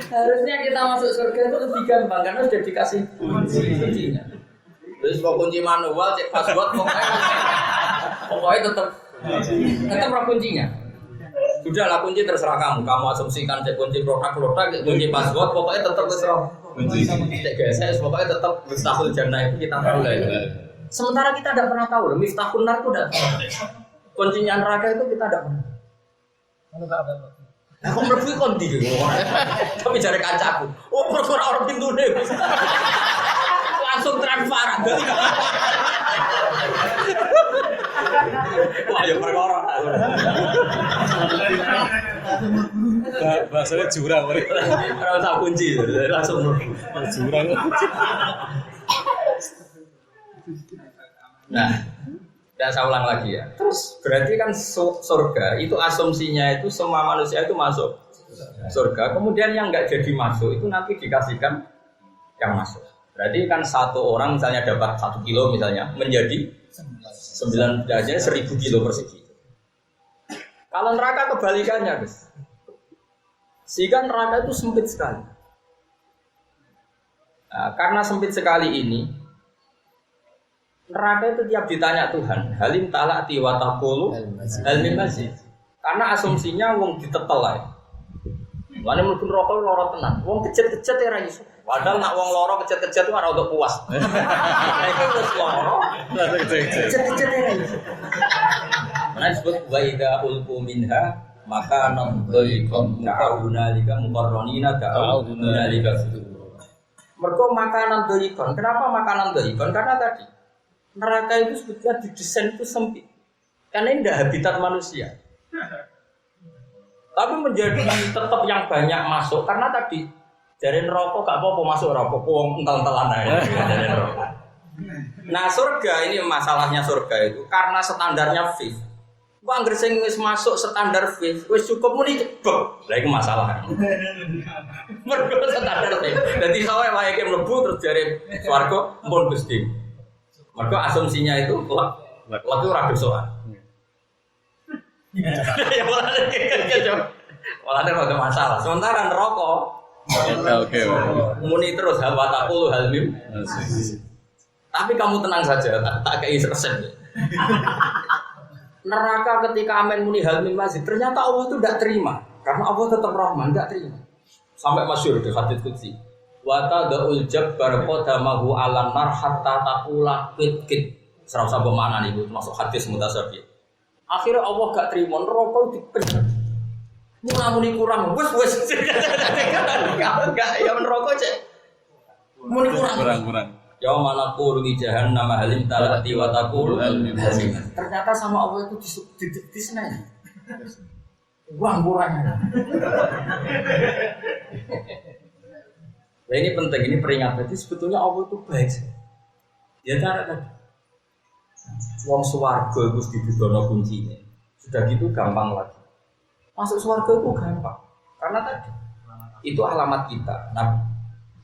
Harusnya kita masuk surga itu lebih gampang karena sudah dikasih kuncinya. Terus kok kunci manual cek password pokoknya tetap kuncinya. Sudahlah kunci terserah kamu asumsikan cek kunci produk, kunci password, pokoknya tetap terserah kunci. Cek GSS, pokoknya tetap Miftahul Jannah itu kita tahu lah itu. Sementara kita tidak pernah tahu, Miftahul Nar itu tidak tahu. Kuncinya neraka itu kita tidak pernah. Aku mlebu kon ndi gitu. Tapi jare kancaku, oh perkara orang pintune. Langsung transfer. Wah, ya perkara. Bahasanya jurang. Ora usah kunci, langsung jurang. Nah, dan saya ulang lagi ya. Terus berarti kan surga itu asumsinya itu semua manusia itu masuk surga. Kemudian yang nggak jadi masuk itu nanti dikasihkan yang masuk. Berarti kan satu orang misalnya dapat 1 kilo misalnya menjadi 9 derajat 1000 kilo persegi. Kalau neraka kebalikannya, guys. Sehingga neraka itu sempit sekali. Nah, karena sempit sekali ini, neraka itu tiap ditanya Tuhan, halim talati wa taqulu hal min mazid. Karena asumsinya wong ditetel ae. Mane mlebu neraka lara tenan. Wong kejet-kejet ora iso. Padahal nak wong lara kejet-kejet ora untuk puas. Iku wis lara. Kejet-kejet ora iso. Nah disebut wa idza ulqu minha maka nadhiqum ta'awunalika muqarranina ta'awunalika. Mergo makanan dhaikon. Kenapa makanan dhaikon? Karena tadi neraka itu sebetulnya didesain itu sempit. Karena ini tidak habitat manusia. Tapi menjadi tetap yang banyak masuk karena tadi dari neraka gak apa-apa masuk neraka, wong entel-entelan aja dari neraka. Nah, surga ini masalahnya surga itu karena standarnya fix. Wah, anggere sing wis masuk standar wis cukup muni jebek. Lah iku masalah. Mergo standar wis. Dadi sawae wae iki mlebu terus jare swarga mpun Gusti. Mergo asumsinya itu waktu ora dosa. Ya malah ada masalah. Sementara neraka oke. Muni terus hal watakul hal mim. Tapi kamu tenang saja, tak kayak resep. Neraka ketika amen muni hal mim masih, ternyata Allah itu tidak terima. Karena Allah tetap Rahman, tidak terima. Sampai masyhur di hadits qudsi. Wa tadul jabbar qadamahu 'alan nar hatta taqula qit. Serau sabuk mana nih, masuk hadis mutasabih. Akhirnya Allah gak terima, neraka dipencet. Muni kurang, wes. Enggak, ya neraka cek. Muni kurang. Ya mana qulu di jahannam halim talati wa taqulu ternyata sama Allah itu disenai. Wah, kurangnya. Nah, ini penting, ini peringatan. Jadi sebetulnya Allah itu baik. Ya cara tadi. Wong swarga itu didudono kuncinya. Sudah gitu gampang lagi. Masuk swarga itu gampang. Karena tadi itu alamat kita. Nah,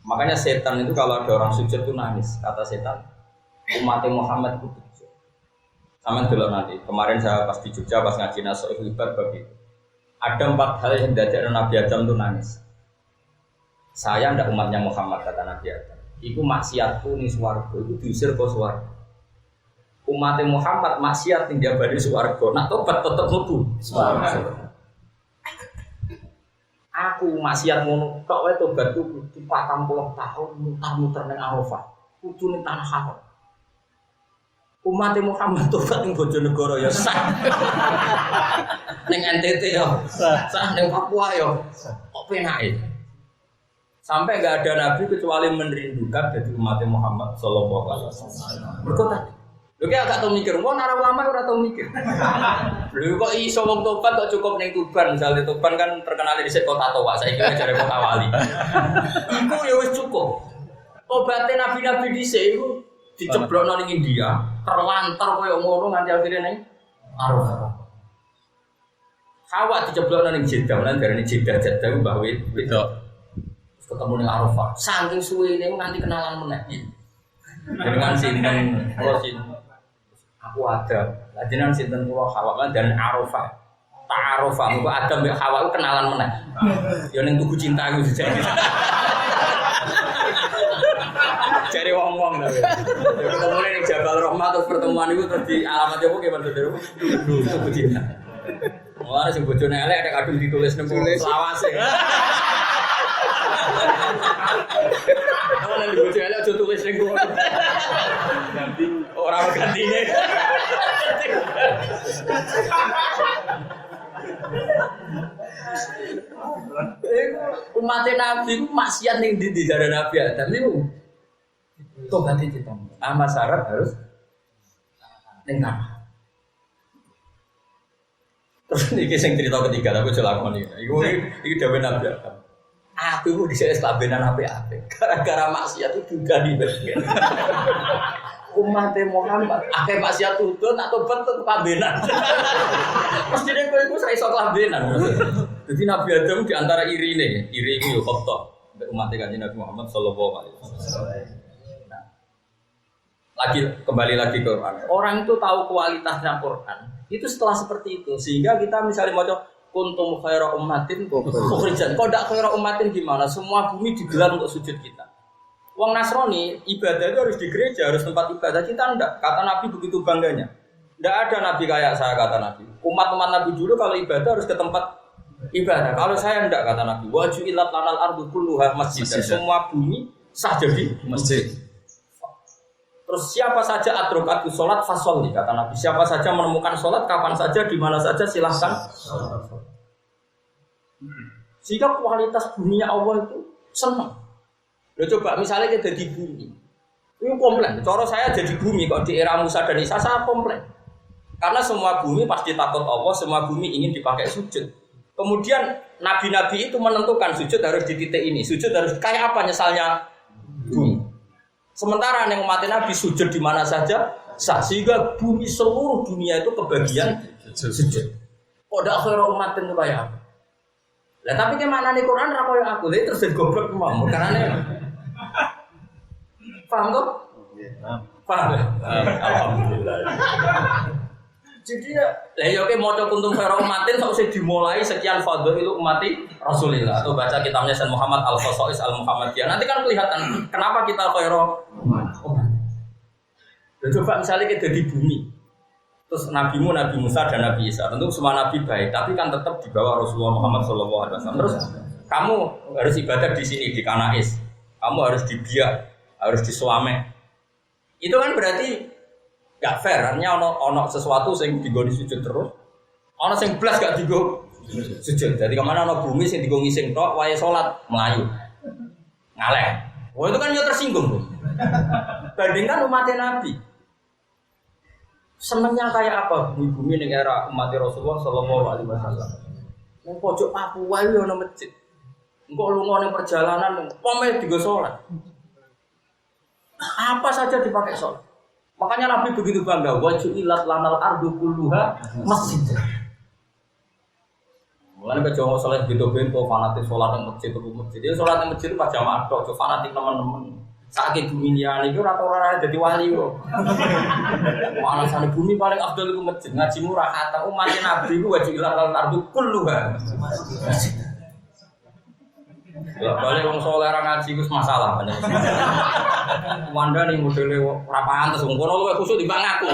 makanya setan itu kalau ada orang sujud itu nangis. Kata setan, umat Muhammad itu sujud. Sama dulu nanti. Kemarin saya pas di Jogja pas ngaji Nasuh Ibadah begitu. Ada 4 hal yang dadekno Nabi Adam itu nangis. Saya ndak umatnya Muhammad kata Nabi Adam. Iku maksiatku ning swarga itu diusir ke swarga. Umatnya Muhammad maksiat ning diabadi swarga. Nak tobat tetep mlebu swarga. Aku maksiat ngono tok wae tobatku kudu 40 tahun muter-muter ning Arafah. Kudu ning tanah haram. Umatnya Muhammad tobat ning Bojonegoro ya sah. Ning NTT ya sah, ning Papua ya kok penake. Sampai enggak ada nabi kecuali merindukan dari umatnya Muhammad sallallahu alaihi wasallam. Berkata lho ki agak tau mikir, wong ora ulama ora tau mikir. Lho kok iso wong tobat kok cukup ning Tuban, misalnya Tuban kan terkenal di kota Toa, saiki jare kota wali. Iku ya wis cukup. Obate nabi-nabi dhisik iku diceblokno ning India, terlantar koyo ngono nganti akhire ning Arafah. Hawa diceblokno ning Jeddah, lan darane Jeddah iku Mbah Wedok. Ketemu ning Arafah. Saking suwene nganti kenalan meneh. Dengan sinten kula sinten aku Adam. Lah jenengan sinten kula Hawa kan dan Arafah. Ta'arufah muga Adam mbek Hawa ku kenalan meneh. Ya ning tugu cinta iku jejak. Cari wong-wong ta. Ya ketemu ning Jabal Rahmah terus pertemuan iku terus di alamat opo ki Mas Saudara? Tugu cinta. Ora sing bojone elek ada kadung ditulis nang selawase. Kalau nanti bocah elok aja tulis ning kono. Ganti ora gantine. Umat Nabi ku maksiat ning ndi jare Nabi Adam niku. Tobat iki to. Ama syarat harus ning tanah. Terus iki sing cerita ketiga aku celakoni. Iku dawuh Nabi Adam. Aku itu disini selabenan apa-apa. Gara-gara maksiat itu juga diberikan. Umat Muhammad, akhir maksiat itu atau bentuk kabenan. Pasti dia itu saya iso kabenan. Jadi Nabi Adam di antara iri itu koptok. Umat Nabi Muhammad Sallallahu Alaihi Wasallam. Kembali lagi ke Quran. Orang itu tahu kualitasnya Quran. Itu setelah seperti itu, sehingga kita misalnya mau kuntum khaira ummatin ukhrijat. Kok ndak khaira ummatin gimana? Semua bumi digelar untuk sujud kita. Wong Nasrani ibadah itu harus di gereja, harus tempat ibadah. Kita enggak. Kata Nabi begitu bangganya. Enggak ada nabi kayak saya kata Nabi. Umat-umat Nabi dulu kalau ibadah harus ke tempat ibadah. Kalau saya enggak kata Nabi. Wa ju'ilat lanal ardu kulluha masjid. Semua bumi sah jadi masjid. Terus siapa saja adrokatu sholat fasholli kata Nabi. Siapa saja menemukan sholat kapan saja di mana saja silahkan. Sehingga kualitas buminya Allah itu senang. Lo coba misalnya kita di bumi, itu komplain. Cara saya jadi bumi kok di era Musa dan Isa saya komplain. Karena semua bumi pasti takut Allah, semua bumi ingin dipakai sujud. Kemudian nabi-nabi itu menentukan sujud harus di titik ini, sujud harus kayak apa nyesalnya bumi. Sementara yang umat Nabi sujud di mana saja sah, sehingga bumi seluruh dunia itu kebagian sujud. Kok ndak khairu umatin itu kayak apa? Lah tapi ke mana nih Quran ra koyo aku, lha terus jadi goblok mau karena paham kok? Paham. Alhamdulillah. Jadi ya, lah oke maca kuntum khairu umatin sok usah dimulai sekian fadhilul umati Rasulillah atau baca kitabnya Sayyid Muhammad Al-Khosais Al-Muhammadiyah. Nanti kan kelihatan kenapa kita khairu umat. Coba misalnya kita di bumi. Terus nabimu Nabi Musa dan Nabi Isa. Tentu semua nabi baik, tapi kan tetap di bawah Rasulullah Muhammad SAW. Terus kamu harus ibadah di sini di Kanais. Kamu harus di Biak, harus di Suame. Itu kan berarti gak fair, artinya ono sesuatu yang digo sujud terus, ono yang belas gak digo sujud. Jadi kemana ono bumi yang digo ngising tok, wae sholat melayu, ngaleh. Wah itu kan dia tersinggung tuh. Bandingkan umat Nabi, senengnya kayak apa bumi di era umat Rasulullah Sallallahu Alaihi Wasallam. Yang pojok Papua itu ono masjid, engkau lu ngono perjalanan, pome digo sholat, apa saja dipakai sholat. Makanya Nabi begitu bangga, wajulat lanal ardu kulluha masjid. Mulane ke Jawa saleh bento-bento fanatik salat nang masjid terus masjid. Dia salat nang masjid pas jamaah tok, fanatik teman-teman. Saiki bumi liyane iku ora dadi wali kok. Alasane bumi paling afdal iku masjid. Ngaji murah kata umat Nabi iku wajulat lanal ardu kulluha masjid. Ya balik wong saleh ra ngaji iku masalah banyak. Wanda nih modele ora pantes wong kono luwih khusuk timbang aku.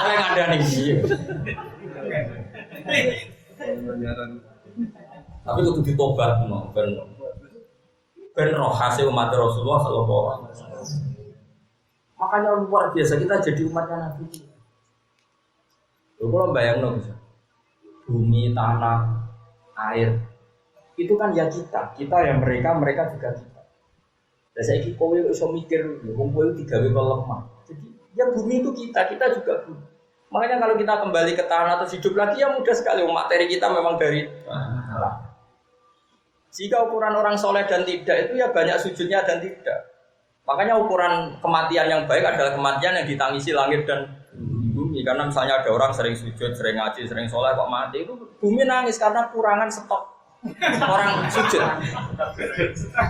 Oleh ngandani piye. Tapi kudu ditobat no ben roh hasil umat Rasulullah sallallahu alaihi wasallam. Makanya luar biasa kita jadi umatnya Nabi. Lho kula bayangno bisa. Bumi, tanah, air itu kan ya kita yang mereka juga kita. Dan saya ini kowe iso mikir, kowe digawe lemah. Jadi ya bumi itu kita juga bumi. Makanya kalau kita kembali ke tanah atau hidup lagi ya mudah sekali. Materi kita memang dari tanah. Jika ukuran orang soleh dan tidak itu ya banyak sujudnya dan tidak. Makanya ukuran kematian yang baik adalah kematian yang ditangisi langit dan bumi. Karena misalnya ada orang sering sujud, sering ngaji, sering soleh kok mati itu bumi nangis karena kurangan stok orang sujud.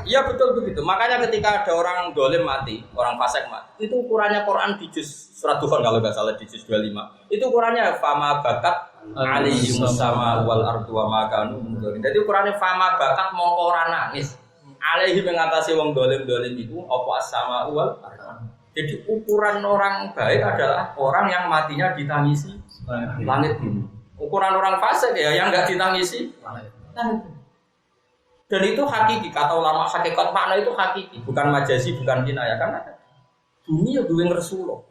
Iya betul begitu. Makanya ketika ada orang dolim mati, orang fasik mati, itu ukurannya Quran di juz surat Dukhan kalau nggak salah di juz 25. Itu ukurannya fama bakat alaihi sama wal ardu wa ma kanu. Jadi ukurannya fama bakat mongko ora nangis. Alaihi mengatasi wong dolim itu apa sama wal ardu. Jadi ukuran orang baik adalah orang yang matinya ditangisi langit bumi. Ukuran orang fasik ya yang nggak ditangisi dan itu hakiki, kata ulama hakikat makna itu hakiki, bukan majazi, bukan kinayah. Karena bumi ya duwe Rasulullah.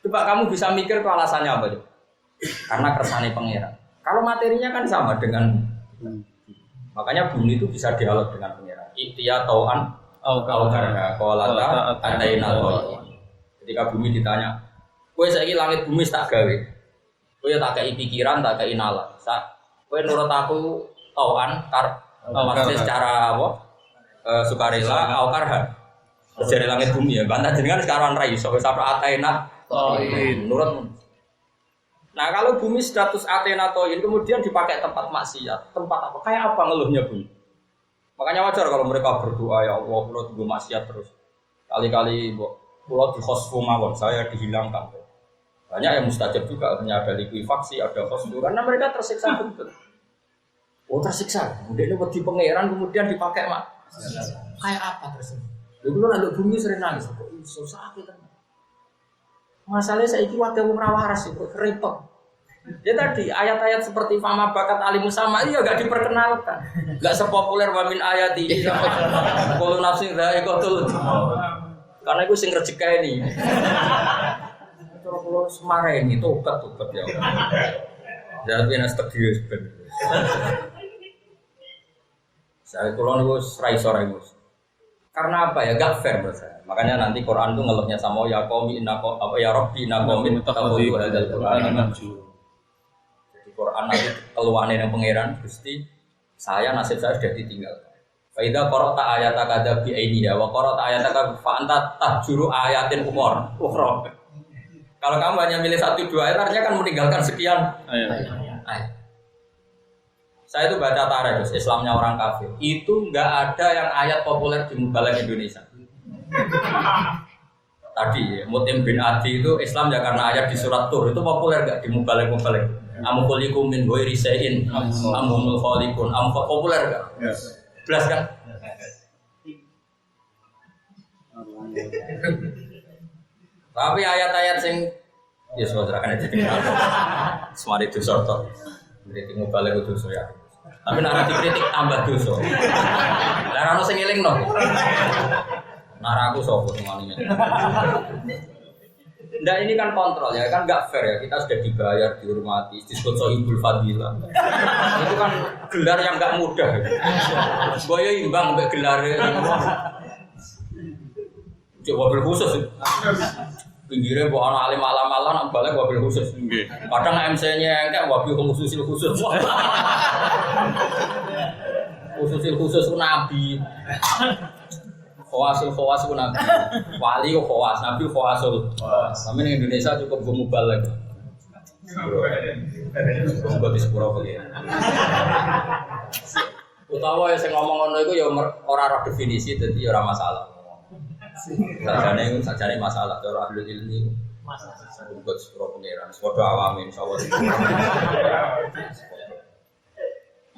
Coba kamu bisa mikir itu alasannya apa? Karena kersane pangeran. Kalau materinya kan sama dengan makanya bumi itu bisa dialog dengan pangeran. Iktiya tau'an au karha qalata ataina tau'an. Ketika bumi ditanya, kowe saiki langit bumi tak gawe. Kowe tak kei pikiran, tak kei nalar. Kowe nurut aku tauan maksudnya secara apa? Sukarela au karha. Dari langit bumi ya. Bantah jenengan sekarang ra iso wis apa ataina nurut. Nah, kalau bumi status ataina toin kemudian dipakai tempat maksiat, tempat apa? Kayak apa ngeluhnya bumi? Makanya wajar kalau mereka berdoa ya Allah, kula tunggu maksiat terus. Kali-kali kula dikhosfu mawon, saya dihilangkan. Banyak yang mustajab juga, artinya ada likuifaksi, ada khosfu karena mereka tersiksa betul. Oh tersiksa, kemudian ini di pangeran kemudian dipakai mak. Kayak apa tersebut? Dulu lalu bumi sering nangis, kok susah kita. Masalahnya saya itu wakil waras itu repot. Ya tadi ayat-ayat seperti fama bakat alimu sama iya gak diperkenalkan, gak sepopuler wamin ayat ini. Kalau nafsi dah ikotul, karena itu sing rezeki ini. Kalau semare ini tobat ya. Jadi nas terdius ben. Saya kulon itu serai gus. Karena apa ya? Gak fair menurut saya. Makanya nanti Quran itu ngeluhnya sama ya qaumi innakum apa ya rabbi innakum takhudhu hadzal Quran. Jadi Quran nanti keluhane nang pangeran Gusti, saya nasib saya sudah ditinggal. Fa idza qara'ta ayata kadza bi ainiha wa qara'ta ayata fa anta tahjuru ayatin umur. Kalau kamu hanya milih 1-2 ayat, artinya kan meninggalkan sekian ayat. Saya itu baca tarikh, Islamnya orang kafir. Itu nggak ada yang ayat populer di Mubalagh Indonesia. Tadi Mutim bin Adi itu Islam ya karena ayat di surat Tur itu populer nggak di Mubalagh. Amukulikum min ghairi syai'in amhumul khaliqun. Populer nggak? Belas kan? Tapi ayat-ayat sing ya saudara kan ditinggal. Semari dosa to. Kritik Mubalagh itu dosa ya. Tapi nek dikritik tambah dosa. Lah ora ono sing elingno. Nara aku sapa semuanya. Nggak ini kan kontrol ya, kan nggak fair ya. Kita sudah dibayar, dihormati, disebut sohibul fadilah. Itu kan gelar yang nggak mudah. Boyo imbang mbek gelar. Cuk wabil khusus. Pinggirnya bukan alim alam balik wabil khusus. Kadang MC-nya enggak wabil khusus. Khusus nabi. Khawasul pun nabi. Wali kok khawas, nabi khawasul. Sampai di Indonesia cukup mubalagh. Enggak di sepuro kali. Utawa yang saya ngomong ngono itu ya ora definisi, jadi ora masalah. Sajane masalah cara ahli ilmi. Buat sepuro pengiran, sepodo awamin insyaallah.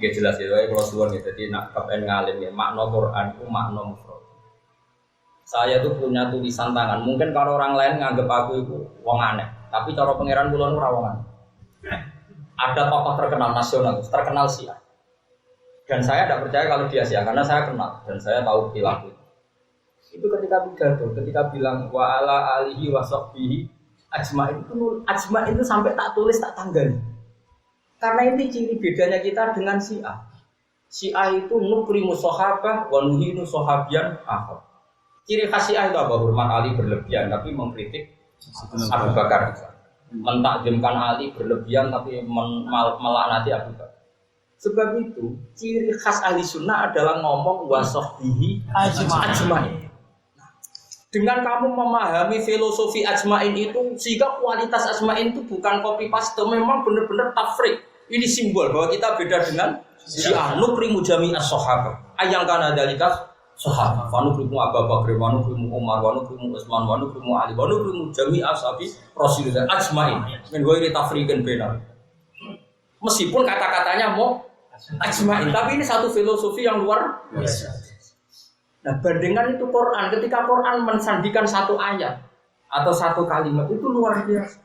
Nggih jelas itu ya kalau suwun ya. Jadi nak kepen ngalim ya makna Quran itu makna mufrad. Saya tuh punya tulisan tangan. Mungkin kalau orang lain nganggep aku itu wong aneh, tapi cara pengiran kula nu ora wong aneh. Ada tokoh terkenal nasional, terkenal Syiah. Dan saya tidak percaya kalau dia Syiah karena saya kenal dan saya tahu perilaku. Itu ketika pidato, ketika bilang wa ala alihi wa sahbihi ajma'in itu sampai tak tulis tak tanggali. Karena ini ciri bedanya kita dengan Syiah. Syiah itu nukrimu sahabah wa nuhinu sahabian akhar. Ciri khas Syiah itu apa? Hormat Ali berlebihan tapi mengkritik Abu Bakar. Mentakjimkan Ali berlebihan tapi melaknati Abu Bakar. Sebab itu ciri khas ahli sunnah adalah ngomong wa sahbihi ajma'in. Dengan kamu memahami filosofi ajma'in itu, sehingga kualitas ajma'in itu bukan copy paste, memang benar-benar tafrik. Ini simbol bahwa kita beda dengan Syiah. Nukrimu jami'as sahabah. Ayang kana dalika sahabah. Wa nukrimu Abu Bakar, wa nukrimu Umar, wa nukrimu Utsman, wa nukrimu Ali, wa nukrimu jami'as sahabi Rasulullah ajma'in. Min ghairi tafriqin bainahum. Meskipun kata-katanya mau ajma'in, tapi ini satu filosofi yang luar biasa. Nah, bandingkan itu Quran, ketika Quran mensandikan satu ayat atau satu kalimat itu luar biasa.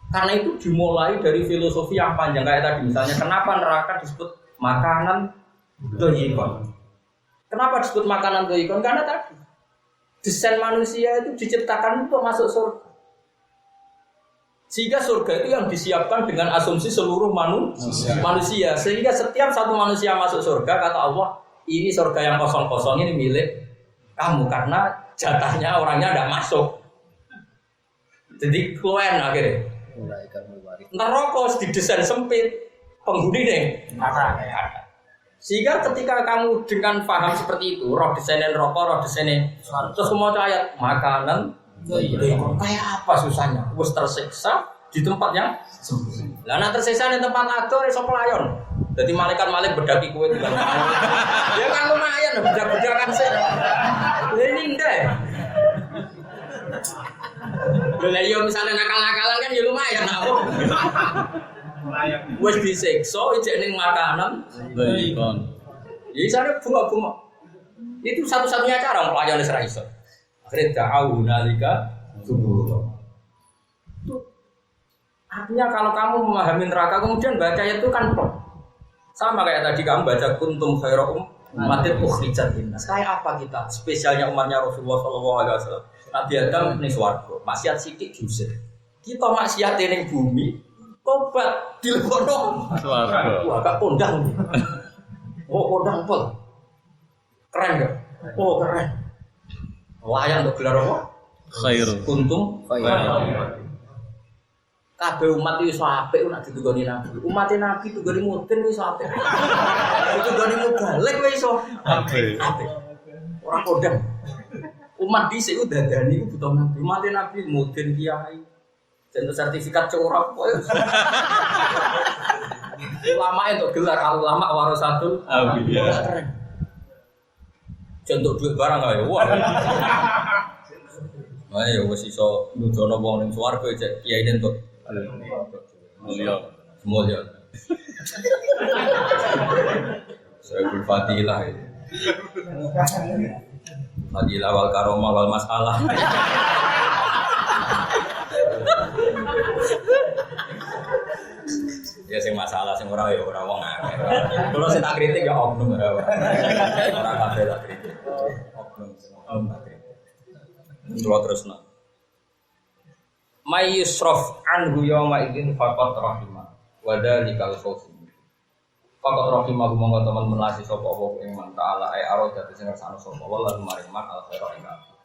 Karena itu dimulai dari filosofi yang panjang kayak tadi misalnya kenapa neraka disebut makanan doyikon? Kenapa disebut makanan doyikon? Karena tadi desain manusia itu diciptakan untuk masuk surga. Sehingga surga itu yang disiapkan dengan asumsi seluruh manusia. Sehingga setiap satu manusia masuk surga kata Allah, ini surga yang kosong-kosong ini milik kamu karena jatahnya orangnya tidak masuk. Jadi kuen akhirnya. Neraka didesain sempit, penghuni deh. Sehingga ketika kamu dengan paham seperti itu, roh desainnya neraka, roh desainnya terus mau ayat makanan, kayak apa susahnya? Wes tersiksa di tempat yang sempit. Lah nek tersiksa di tempat atur iso pelayon. Jadi malaikat bedaki kue dengan ya kan lumayan bedak-bedakan sih. Ini ndek. Lah yo misalnya nakal-nakalan kan ya lumayan aku. Wes disiksa ijek ning makanan. Ya isane bunga-bunga. Itu satu-satunya cara pelayan wis ra iso. Akhire da'au nalika subur. Artinya kalau kamu memahami neraka kemudian baca itu kan sama kayak tadi kamu baca kuntum khairu ummatin ukhrijat linnas. Kayak apa kita? Spesialnya umatnya Rasulullah sallallahu alaihi wasallam. Nabi Adam ning swarga, maksiat sithik diusir. Kita maksiat ning bumi, tobat dilebono swarga. Wah, gak kondang. Oh, kondang pol. Keren enggak? Oh, keren. Layak untuk gelar apa? Khairu. Kuntum khairu. Kabeh umat iso apik nek ditugoni Nabi. Umat Nabi tugoni mudin iso apik. Ditugoni mubalek wis iso apik. Ora kodang. Umat dhisik ku dadani ku butuh nabi. Umat nabi mudin kiai. Jeneng sertifikat corak kowe. Ulama itu gelar ulama warasatul anbiya. Contoh duit barang ae. Wah. Ayo wis iso nujono wong ning swarga cek kiai entuk. Mulya. Saya berfadilah itu. Fadilah wal karomah wal masalah. Ya sing masalah sing ora ya ora wong akeh. Kulo sing tak kritik ya oknum ora. Ora kabeh tak kritik. Oknum tak kritik. Kulo terusna. May yusraf anhu yawma idzin faqat rahimah. Wa dzalikal fawz. Faqat rahimah monggo teman melasi sapa apa ing man taala ai arada sing ngersano sapa wallahu mariman al khairu ing kabeh.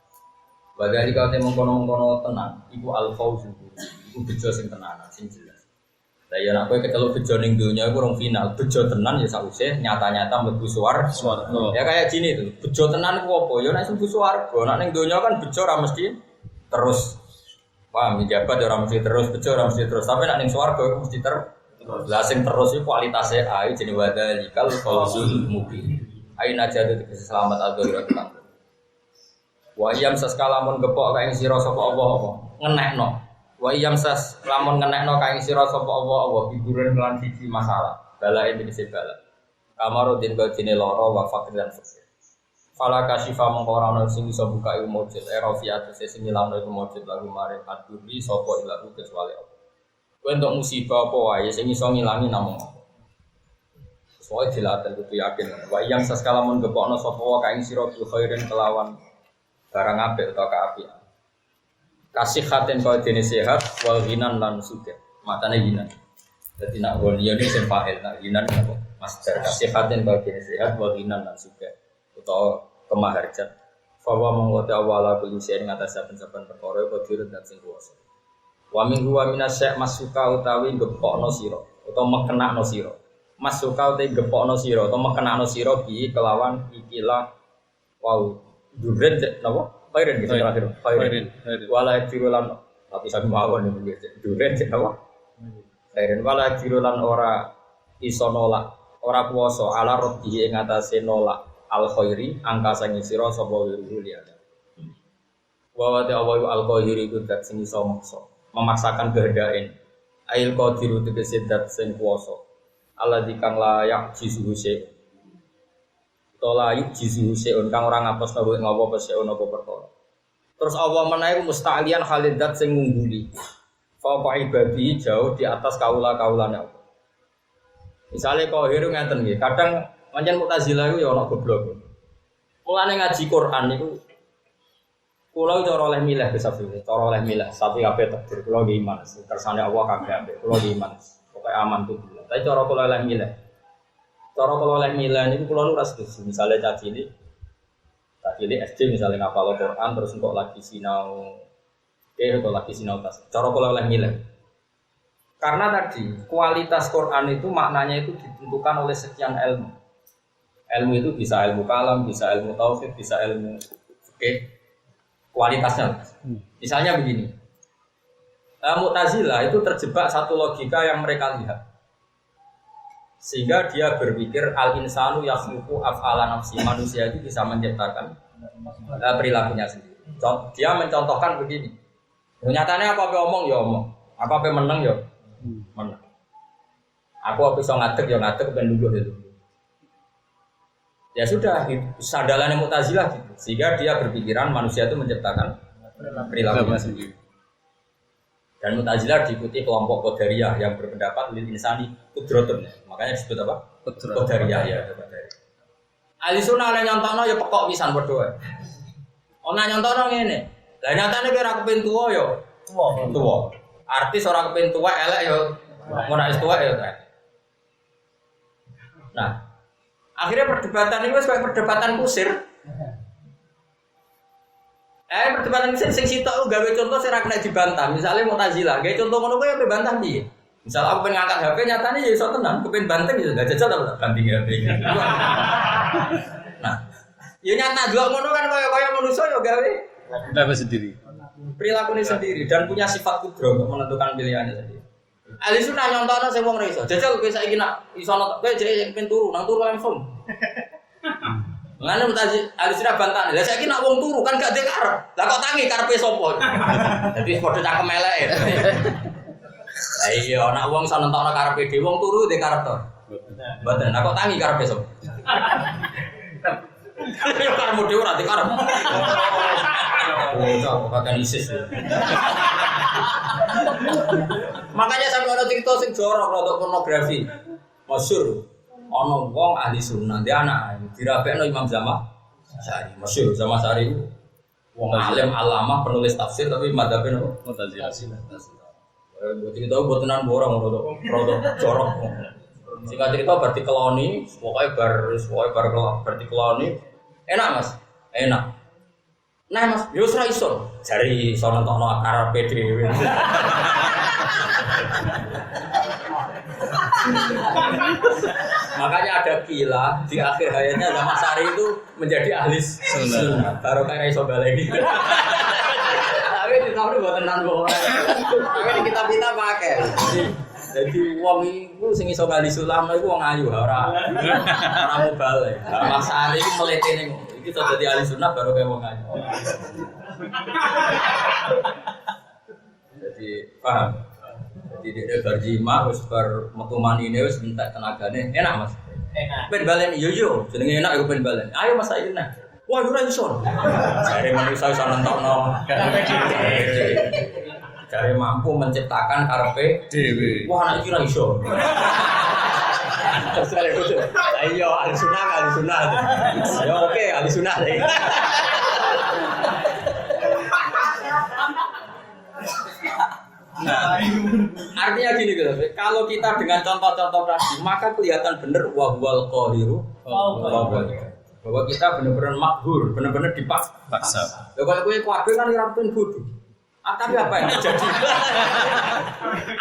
Wa dzalika mongkono-mongkono tenang iku al fawz. Iku bejo sing tenanan sing jelas. Lah ya nek kowe keceluk bejo ning donya iku rong final, bejo tenan ya sakwise nyata-nyata mlebu swarga. Ya kayak gini tuh, bejo tenan ku apa? Ya nek mlebu swarga, nek ning donya kan bejo ora mesti terus. Wah, menjabat ora mesti terus, bejo ora mesti terus. Tapi nek ning swarga iku mesti terus. Lah sing terus iku kualitasé ae jenenge wadalikal fawzul mubin. Ain aja itu selamat al-dhairat. Wa yam saskalamun gepok kae sira sapa apa ngenekno. Wa iyam sas lamun ngenekno kae sira sapa apa biduren lan siji masalah. Bala iki dise bala. Kamarudin gajine lara wa fakir lan fakir. Fala kasyifa mongko ora ana sing iso buka ilmu mujid erafiat sing ngilamno iku mujid lagu mare aduri sapa ilahu kecuali apa. Kowe entuk musibah apa wae sing iso ngilangi namung apa. Soale dilaten kudu yakin. Wa iyam sas kalamun gepokno sapa wae kae sira bil khairin kelawan barang apik utawa kaapian. Kasih khatin kau jenis sehat, wal ginan lan suge, matanya ginan. Jadi nak golian ini sempahel, nak ginan apa? Master kasih khatin kau jenis sehat, wal ginan lan suge, atau kemaharjan. Fawa menguati awala polisi yang atas saben-saben perkara kodir dan sing kuwasa. Wa min huwa minasyak masuka utawi gepokno sira, atau mekena no sira. Masuka utawi gepokno sira, atau mekena no sira bi kelawan ikilah wau duren napa? Khairin gitu terakhir. Khairin. Wala jirulan tapi sami mawon iki duren cek apa? Khairin wala jirulan ora iso nolak, ora kuwasa ala rodhi ing atase nolak al khairi angka sing sira sapa wiru liyane. Wa wa ta'awwa al khairi iku dat sing iso memaksakan kehendake. Ail qadiru tegese dat sing kuwasa. Alladzi kang layak jisuhu se. Tolayuk jisuhu seun kang ora ngapus ngopo peseun apa perkara. Terus Allah menawi musta'lian khalidat sing ngungguli. Fa ibadi jauh di atas kaula-kaulane Allah. Misale qahir ngeten nggih, kadang pancen Mu'tazilah iku ya ana goblok. Mulane ngaji Quran niku kula cara oleh milih kesabile, cara oleh milih sapi kabeh takdir kula nggih iman. Kersane Allah kabeh ambek kula nggih iman. Pokoke aman tuh. Tapi cara kula oleh milih. Cara kalau oleh milan itu kalau nu ras misalnya cacili SD misalnya ngapal Quran terus untuk lagi sinau atau lagi sinau tas. Cara kalau oleh milan karena tadi kualitas Quran itu maknanya itu ditentukan oleh sekian ilmu. Ilmu itu bisa ilmu kalam, bisa ilmu tauhid, bisa ilmu kualitasnya. Misalnya begini, Mu'tazilah itu terjebak satu logika yang mereka lihat. Sehingga dia berpikir al-insanu yakhluqu af'ala nafsi, manusia itu bisa menciptakan perilakunya sendiri. Dia mencontohkan begini. Nyatanya apa-apa omong ya omong, apa-apa menang ya menang. Aku apa bisa ngadeg ya ngadeg ben lungguh itu. Ya sudah, sadalannya Mu'tazilah gitu. Sehingga dia berpikiran manusia itu menciptakan perilakunya sendiri. Dan Mu'tazilah diikuti kelompok Qadariyah yang berpendapat lil insani qudratun. Makanya disebut apa? Qadariyah ya, Qadariyah. Ahli sunnah nek nyontokno ya pekok pisan padha wae. Ana nyontokno ngene. Lah nyatane kira kepen tuwa ya tuwa. Artis ora kepen tuwa elek ya ora wis tuwa ya. Nah, akhirnya perdebatan ini wis kayak perdebatan kusir. Perdebatan sing sitok gawe contoh sing ra kena dibantah. Misale Mu'tazilah, gawe contoh ngono kuwi ape bantah piye? Misal aku pengen ngangkat HP nyatane ya iso tenan, kepen banteng ya enggak jajal ta banding HP. Nah, ya nyata delok ngono kan kaya manusa ya gawe Perilakunya sendiri dan punya sifat kudro untuk menentukan pilihannya sendiri. Ahli sunnah nyontokno sing wong ra iso. Jajal kowe saiki nak iso nonton kowe jek pengen turu, nang turu langsung. Ngene mutaji ahli sunnah bantah. Lah saiki nak wong turu kan gak dikarep. Lah kok tangi karepe sapa? Dadi padha cangkem eleke. Lah iya nak wong iso nentokno karepe dhewe wong turu dhe karep to. Mboten. Lah kok tangi karepe sapa? Ya karep dhewe ora dikarep. Oh, tak pakai ISIS. Makanya sampai ada cerita sing jorok untuk pornografi. Masyhur ana wong ahli sunnah dia anak dirapekno Imam Zamaksyari. Masyhur Zamaksyari wong alim alamah penulis tafsir tapi madzhabe nopo? Mu'tazilah. Cerita botenan borong rodok jorok. Singkat cerita berarti keloni, pokoknya berarti keloni. Enak Mas, enak. Nah Mas, yo ora iso. Jari iso nentokno karepe dhewe. Makanya ada kila di akhir hayatnya Zamaksyari itu menjadi ahli sunnah. Baru kayak iso baleni. Tapi di tahun buat tenan bohong. Tapi di kitab-kitab pakai. Jadi wong iku sing iso ahli sulam iku wong ayu ora mubalik. Zamaksyari iki meletene iki iso dadi ahli sunnah baru kayak wong ayu. Jadi paham. Jadi dia berjima, harus bermetuman ini, harus minta tenaganya. Enak Mas? Enak. Ben balen, yo, jenenge enak, aku ben balen. Ayo Mas saya enak. Wah, ora iso. Jare manusia iso nentokno. Jare mampu menciptakan karepe dhewe. Wah, anak iki ora iso. Ayo, ahli sunnah. Ayo oke, ahli sunnah. Nah, artinya gini gitu. Kalau kita dengan contoh-contoh tadi, maka kelihatan benar wahwal qahiru bahwa kita benar-benar makhur, benar-benar dipaksa. Kalau kowe kabeh kan ora pengen bodoh. Tapi apa yang terjadi?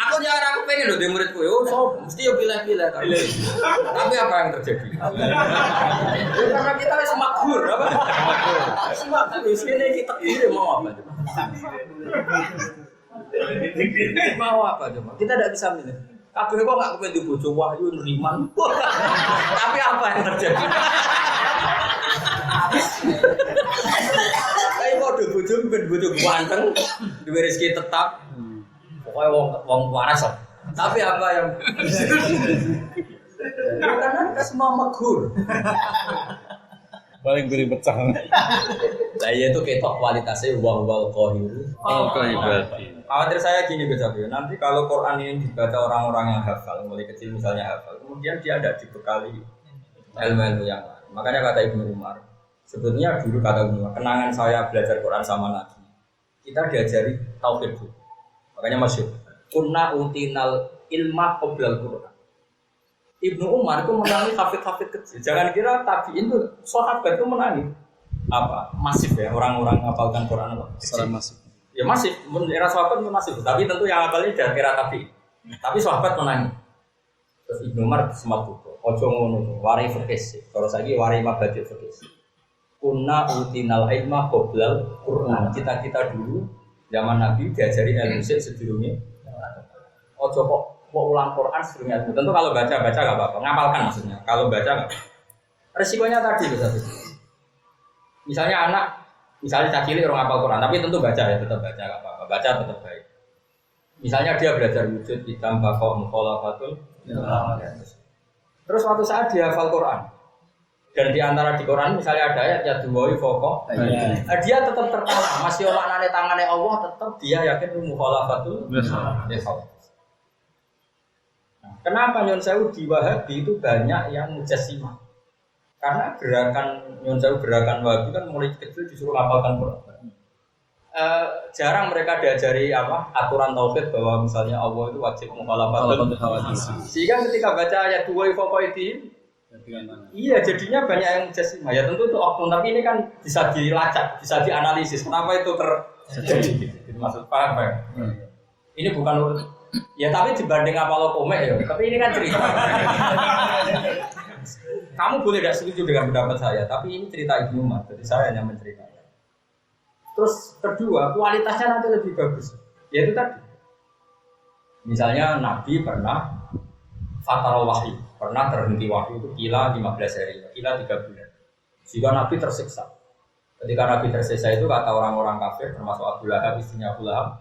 Aku jarang pengen loh di murid kowe. So mesti yo pilih-pilih kan. Tapi apa yang terjadi? Karena kita wis makhur, apa? Makhur. Wis kene kita pilih mau apa? Mau apa coba? Kita tidak bisa milih. Kabeh kok enggak kepen di bojo wahyu neriman. Tapi apa yang terjadi? Kayak mau di bojo ben bojo ganteng, duwe rezeki tetap. Pokoknya wong waras. Tapi apa yang karena kita semua maghur. Paling beri pecah. Nah iya itu ketok kualitasnya wahwal qahiru. Khawatir saya gini Gus Abi, nanti kalau Quran ini dibaca orang-orang yang hafal, mulai kecil misalnya hafal, kemudian dia ada dibekali ilmu-ilmu yang lain. Makanya kata Ibnu Umar, sebetulnya dulu kata Ibnu Umar, kenangan saya belajar Quran sama Nabi, kita diajari tauhid dulu. Makanya masyhur, kunna utinal ilma qoblal Quran. Ibnu Umar itu menangi hafid-hafid kecil. Jangan kira tabiin itu sahabat itu menangi apa masif ya orang-orang menghafalkan Quran apa? Secara masif. Ya masih, era sahabat masih, tapi tentu yang apalnya dari era tabi. Tapi sahabat menangis. Terus Ibnu Umar semat buku. Ojo ngono, warai fikih. Kalau saya warai mabadi fikih. Kunna utinal ilma qoblal Quran. Kita dulu zaman Nabi diajari ilmu sedurunge. Ojo kok ulang Quran sedurunge. Tentu kalau baca nggak apa-apa. Ngapalkan maksudnya. Kalau baca nggak. Resikonya tadi loh. Misalnya anak misalnya cacili orang hafal Quran, tapi tentu baca ya, tetap baca nggak apa-apa, baca tetap baik. Misalnya dia belajar wujud, hitam, bakok, mukhalafatul, terus suatu saat dia hafal Quran, dan di antara di Quran misalnya ada ayat ya duwoi foko, dia tetap tertanam, masih orang nane tangannya Allah, tetap dia yakin mukhalafatul. Kenapa Nyon Sewu di Wahabi itu banyak yang mujassimah? Karena gerakan Wahabi kan mulai kecil disuruh hafalkan Quran. Jarang mereka diajari aturan tauhid bahwa misalnya Allah itu wajib mukhalafatul. Sehingga ketika baca ayat 2 faqaidi, iya jadinya banyak yang mujassimah. Ya tentu itu oknum, tapi ini kan bisa dilacak, bisa dianalisis kenapa itu terjadi. Itu maksud paham ya? Ini bukan ya tapi dibanding apalo komik ya. Tapi ini kan cerita. Kamu boleh tidak setuju dengan pendapat saya, tapi ini cerita Ibnu Umar, jadi saya hanya menceritakan. Terus kedua, kualitasnya nanti lebih bagus. Yaitu tadi. Misalnya Nabi pernah fatal wahyu, pernah terhenti wahyu itu kila 15 hari, kila 3 bulan. Sehingga Nabi tersiksa. Ketika Nabi tersiksa itu kata orang-orang kafir termasuk Abu Lahab, istrinya Abu Lahab,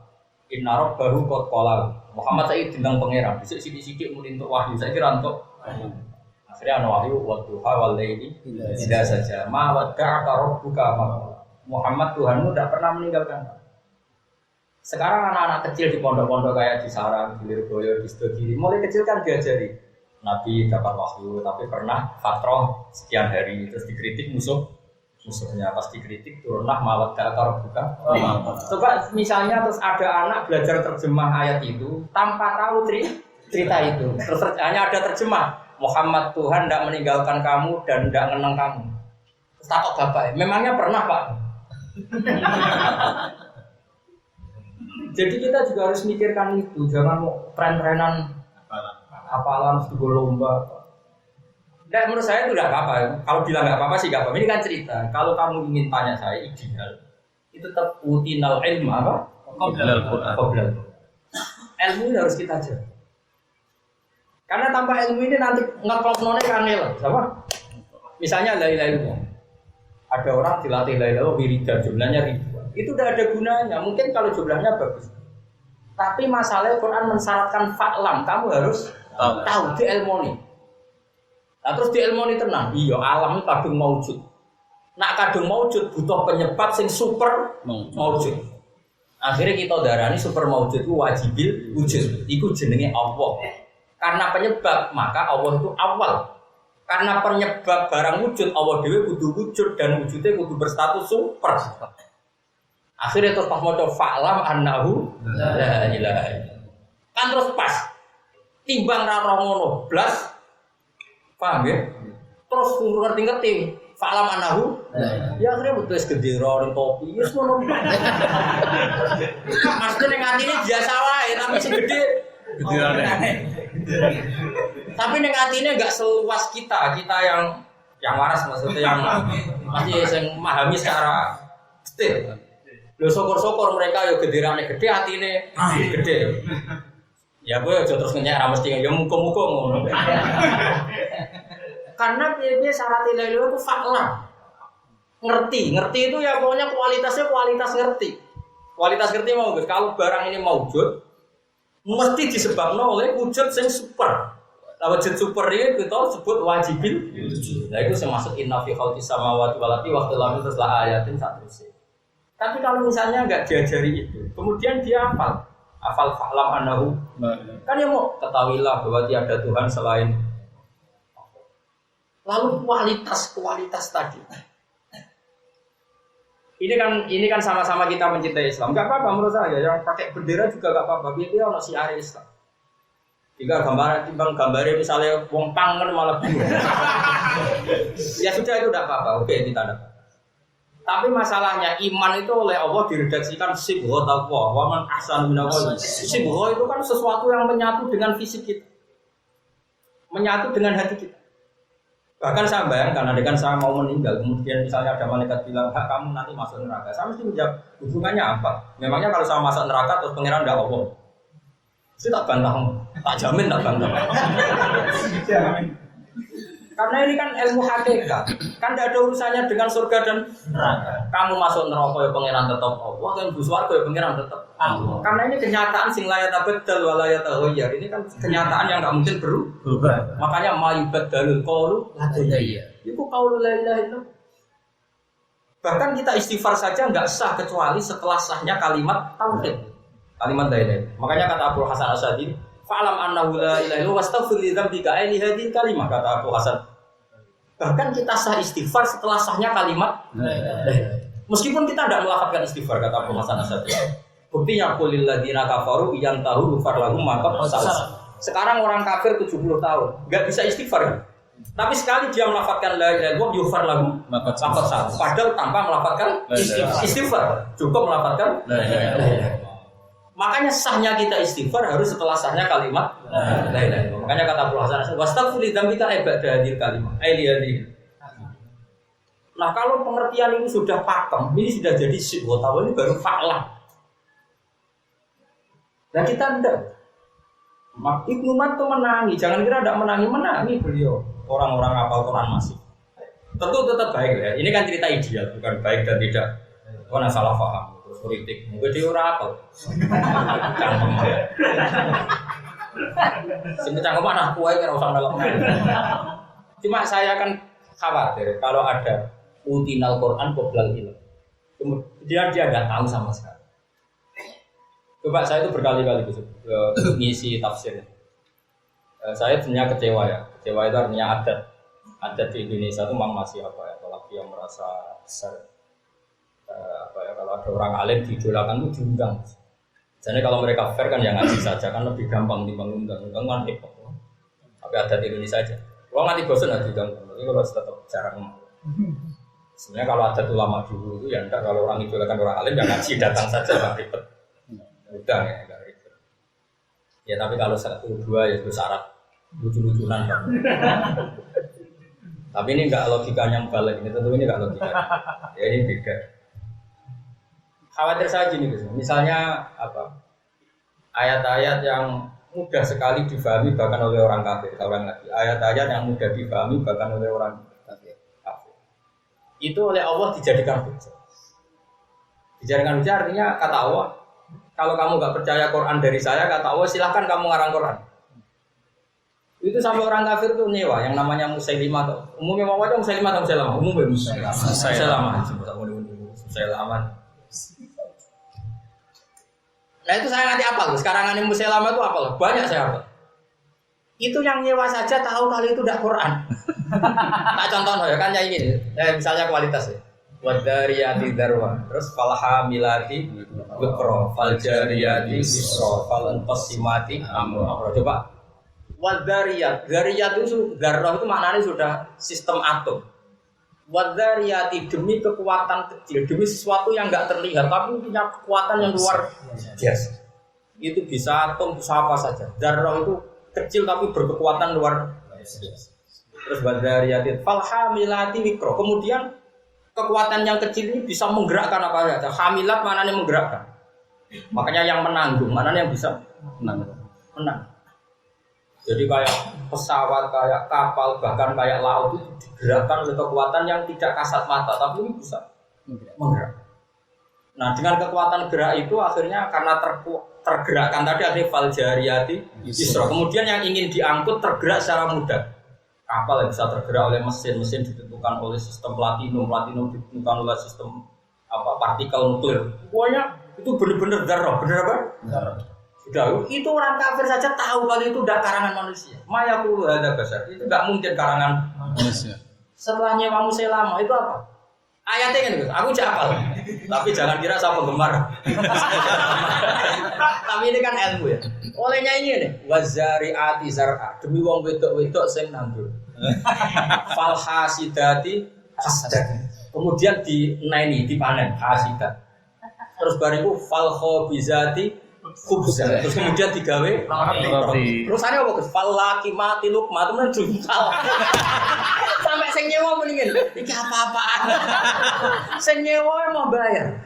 inna rabbahu qad qala. Muhammad saya dendang pangeran, besok sidik-sidik muni untuk wahyu, saya kira untuk akhirnya ana wahyu wa duha wal laili idza saja. Ma wadda'aka rabbuka ma. Muhammad Tuhanmu tidak pernah meninggalkan. Sekarang anak-anak kecil di pondok-pondok kayak di Sarang, di Lirboyo, di Sidogiri, mulai kecil kan diajari Nabi dapat wahyu, tapi pernah fatroh sekian hari, terus dikritik musuhnya, pas dikritik turunlah mawat dakar buka. Coba misalnya terus ada anak belajar terjemah ayat itu tanpa tahu cerita itu, terus hanya ada terjemah Muhammad Tuhan tidak meninggalkan kamu dan tidak mengenang kamu. Terus takut bapak, memangnya pernah Pak? Jadi kita juga harus mikirkan itu, jangan mau tren-trenan hafalan sebuah lomba. Nah, menurut saya itu tidak apa-apa. Kalau bilang nggak apa-apa sih nggak apa-apa. Ini kan cerita. Kalau kamu ingin tanya saya ideal, itu tetap utinal ilmu apa? Qoblal. Ilmu ini harus kita jaga. Karena tanpa ilmu ini nanti ngeklop-none kangen, sama? Misalnya la ilaha illallah. Ada orang dilatih la ilaha illallah wiridan jumlahnya ribuan. Itu udah ada gunanya. Mungkin kalau jumlahnya bagus. Tapi masalahnya Quran mensyaratkan fa'lam, kamu harus tahu di ilmu ini. Nah terus di ilmu ini tenang, iya alam itu kadung maujud. Nak kadung maujud butuh penyebab sing super maujud. Akhirnya kita darani super maujud itu wajibil wujud. Itu jenenge Allah. Karena penyebab maka Allah itu awal. Karena penyebab barang wujud Allah dewe kudu wujud dan wujudnya kudu berstatus super. Akhirnya terus pas maca fa'lam annahu la ilaha illallah. Kan terus pas. Timbang ra ngono blas. Paham ya? Terus ngerti-ngerti fa'lam annahu ya akhirnya betul gedera ning topi wis ngono. Maksudnya ning atine biasa wae tapi sing gede gederane. Tapi ning atine enggak seluas kita yang waras maksudnya yang masih sing memahami secara detail. Lho syukur-syukur mereka yo gederane gede atine gede. Ya gue aja terus ngenyek ra mesti ya muga-muga ngono. Karena piye syarat ilahi itu fakla. Ngerti itu ya pokoknya kualitasnya kualitas ngerti. Kualitas ngerti mau Gus, kalau barang ini maujud mesti disebabkan oleh wujud yang super. Wujud super ini kita sebut wajibil. Nah itu termasuk inna fi khalqis samawati wal ardi wa ikhtilafil terus la ayatin satrusih. Tapi kalau misalnya enggak diajari itu, kemudian dia hafal fa'lam annahu. Kan dia mau ketahuilah bahwa tiada Tuhan selain. Lalu kualitas tadi. Ini kan sama-sama kita mencintai Islam. Enggak apa-apa menurut saya, yang pakai bendera juga enggak apa-apa. Dia ono syiar Islam. Jika gambarnya misalnya wong pang kan malah bingung. Ya sudah itu enggak apa-apa. Oke, kita dapat. Tapi masalahnya iman itu oleh Allah diredaksikan sibgha taqwa wa man ahsanu minallah. Sibgha itu kan sesuatu yang menyatu dengan fisik kita. Menyatu dengan hati kita. Bahkan saya bayangkan adegan saya mau meninggal, kemudian misalnya ada malaikat bilang, "Hak kamu nanti masuk neraka." Saya mesti menjawab, hubungannya apa? Memangnya kalau saya masuk neraka terus pangeran enggak Allah? Saya tak bantah, tak jamin tak bantah. Karena ini kan ilmu hakikat, kan tidak ada urusannya dengan surga dan neraka. Kamu masuk neraka ya pangeran tetap Allah, kan bus warga ya pangeran tetap Allah. Karena ini kenyataan sing la yatabaddal wa la yataghayyar. Ini kan kenyataan yang tidak mungkin berubah. Makanya mayubaddalul qaulu ladayya. Itu qaulu la ilaha illallah. Bahkan kita istighfar saja enggak sah kecuali setelah sahnya kalimat tauhid. Kalimat la ilaha. Makanya kata Abu Hasan Asy'ari, fa'lam annahu la ilaha illallah wastaghfir li dzambika li hadhihi kalimah, kata Abu Hasan. Bahkan kita sah istighfar setelah sahnya kalimat meskipun kita tidak melafadzkan istighfar, kata Abu Hasan Asy'ari. Buktinya qulil ladzina kafaru yantahu yufar lahum ma qad salaf. Sekarang orang kafir 70 tahun enggak bisa istighfar. Kan? Tapi sekali dia melafadzkan la ilaha illallah yufar lahum ma qad salaf. Padahal tanpa melafadzkan istighfar, cukup melafadzkan la ilaha illallah. Makanya sahnya kita istighfar harus setelah sahnya kalimat la ilaha illallah. Makanya kata Abu Hasan wastaghfir li dzambika ba'da hadhil kalimah. Nah kalau pengertian ini sudah pakem, ini sudah jadi syi'watawa, ini baru fa'lah. Nah kita enggak. Ibnu Mat itu menangi, jangan kira tidak menangi beliau. Orang-orang hafal Quran masih. Tentu tetap baik ya. Ini kan cerita ideal, bukan baik dan tidak. Karena salah paham, terus politik. Mungkin dia orang apa? Cangkem ya. Sing cangkem anak kue kira usah melok. Cuma saya kan khawatir kalau ada utinal Quran qoblal ilm. Kemudian dia nggak tahu sama sekali. Coba saya itu berkali-kali ngisi tafsir. Saya sebenarnya kecewa ya. Kecewa itu artinya adat di Indonesia itu memang masih apa ya? Apalagi yang merasa besar. Kalau ada orang alim diidolakan itu diundang. Jadi kalau mereka fair kan ya ngaji saja kan lebih gampang dibanding undang kan hip hop. Tapi ada di Indonesia aja. Kalau nggak bosan nanti diundang. Tapi kalau tetap jarang. Sebenarnya kalau ada ulama dulu itu ya enggak, kalau orang idolakan orang alim ya ngaji datang saja nggak ribet. Udah ya nggak ribet. Ya tapi kalau 1, 2 ya itu syarat lucu-lucunan kan. Tapi ini enggak logikanya balik ini tentu ini enggak logika. Ya ini beda. Khawatir saya gini guys, misalnya apa ayat-ayat yang mudah sekali difahami bahkan oleh orang kafir, orang lagi ayat-ayat yang mudah difahami bahkan oleh orang kafir. Itu oleh Allah dijadikan hujah. Dijadikan hujah artinya kata Allah, kalau kamu nggak percaya Quran dari saya, kata Allah silahkan kamu ngarang Quran. Itu sampai orang kafir tuh nyewa yang namanya Musailimah tuh. Umumnya mau aja Musailimah atau Musailamah? Umumnya Musailamah. Nah itu saya nanti apal, sekarang ini Musailamah itu apal, banyak saya apal. Itu yang nyewa saja tahu kalau itu tidak Quran. Tak contoh ya kan kayak gini, misalnya kualitas ya. Wadariyati darwa, terus falhamilati wikro, faljariyati isro, falantasimati amro. Coba wadariyat, dariyat itu darah itu maknanya sudah sistem atom. Wadariyati demi kekuatan kecil, demi sesuatu yang nggak terlihat tapi punya kekuatan yang luar biasa. Itu bisa atom, bisa apa saja. Darah itu kecil tapi berkekuatan luar biasa. Terus wadariyati falhamilati wikro, kemudian kekuatan yang kecil ini bisa menggerakkan apa saja. Hamilat maknanya menggerakkan. Makanya yang menanggung, maknanya yang bisa menang. Jadi kayak pesawat, kayak kapal, bahkan kayak laut itu digerakkan oleh kekuatan yang tidak kasat mata, tapi ini bisa menggerak. Nah, dengan kekuatan gerak itu akhirnya karena tergerakkan tadi ada faljariyati isra. Kemudian yang ingin diangkut tergerak secara mudah. Kapal yang bisa tergerak oleh mesin ditentukan oleh sistem platinum ditentukan oleh sistem partikel nuklir. Pokoknya itu benar-benar darah, benar apa? Darah. Sudah, itu orang kafir saja tahu kalau itu tidak karangan manusia. Mayakulu ada besar, itu tidak mungkin karangan manusia. Setelahnya Musailamah itu apa? Ayatnya kan gitu, aku capal. Tapi jangan kira saya penggemar. Tapi ini kan ilmu ya. Olehnya ini nih, wazari'ati zar'a, demi wong wedok-wedok sing nandur. Falhasidati hasdan. Kemudian dipanen hasidat. Terus bariku falkhobizati khubzan. Terus kemudian digawe roti. Terusane apa Gus? Falakimati lukma temen jungkal. Sampai sing nyewa mendingin. Iki apa-apaan. Sing nyewa mau bayar.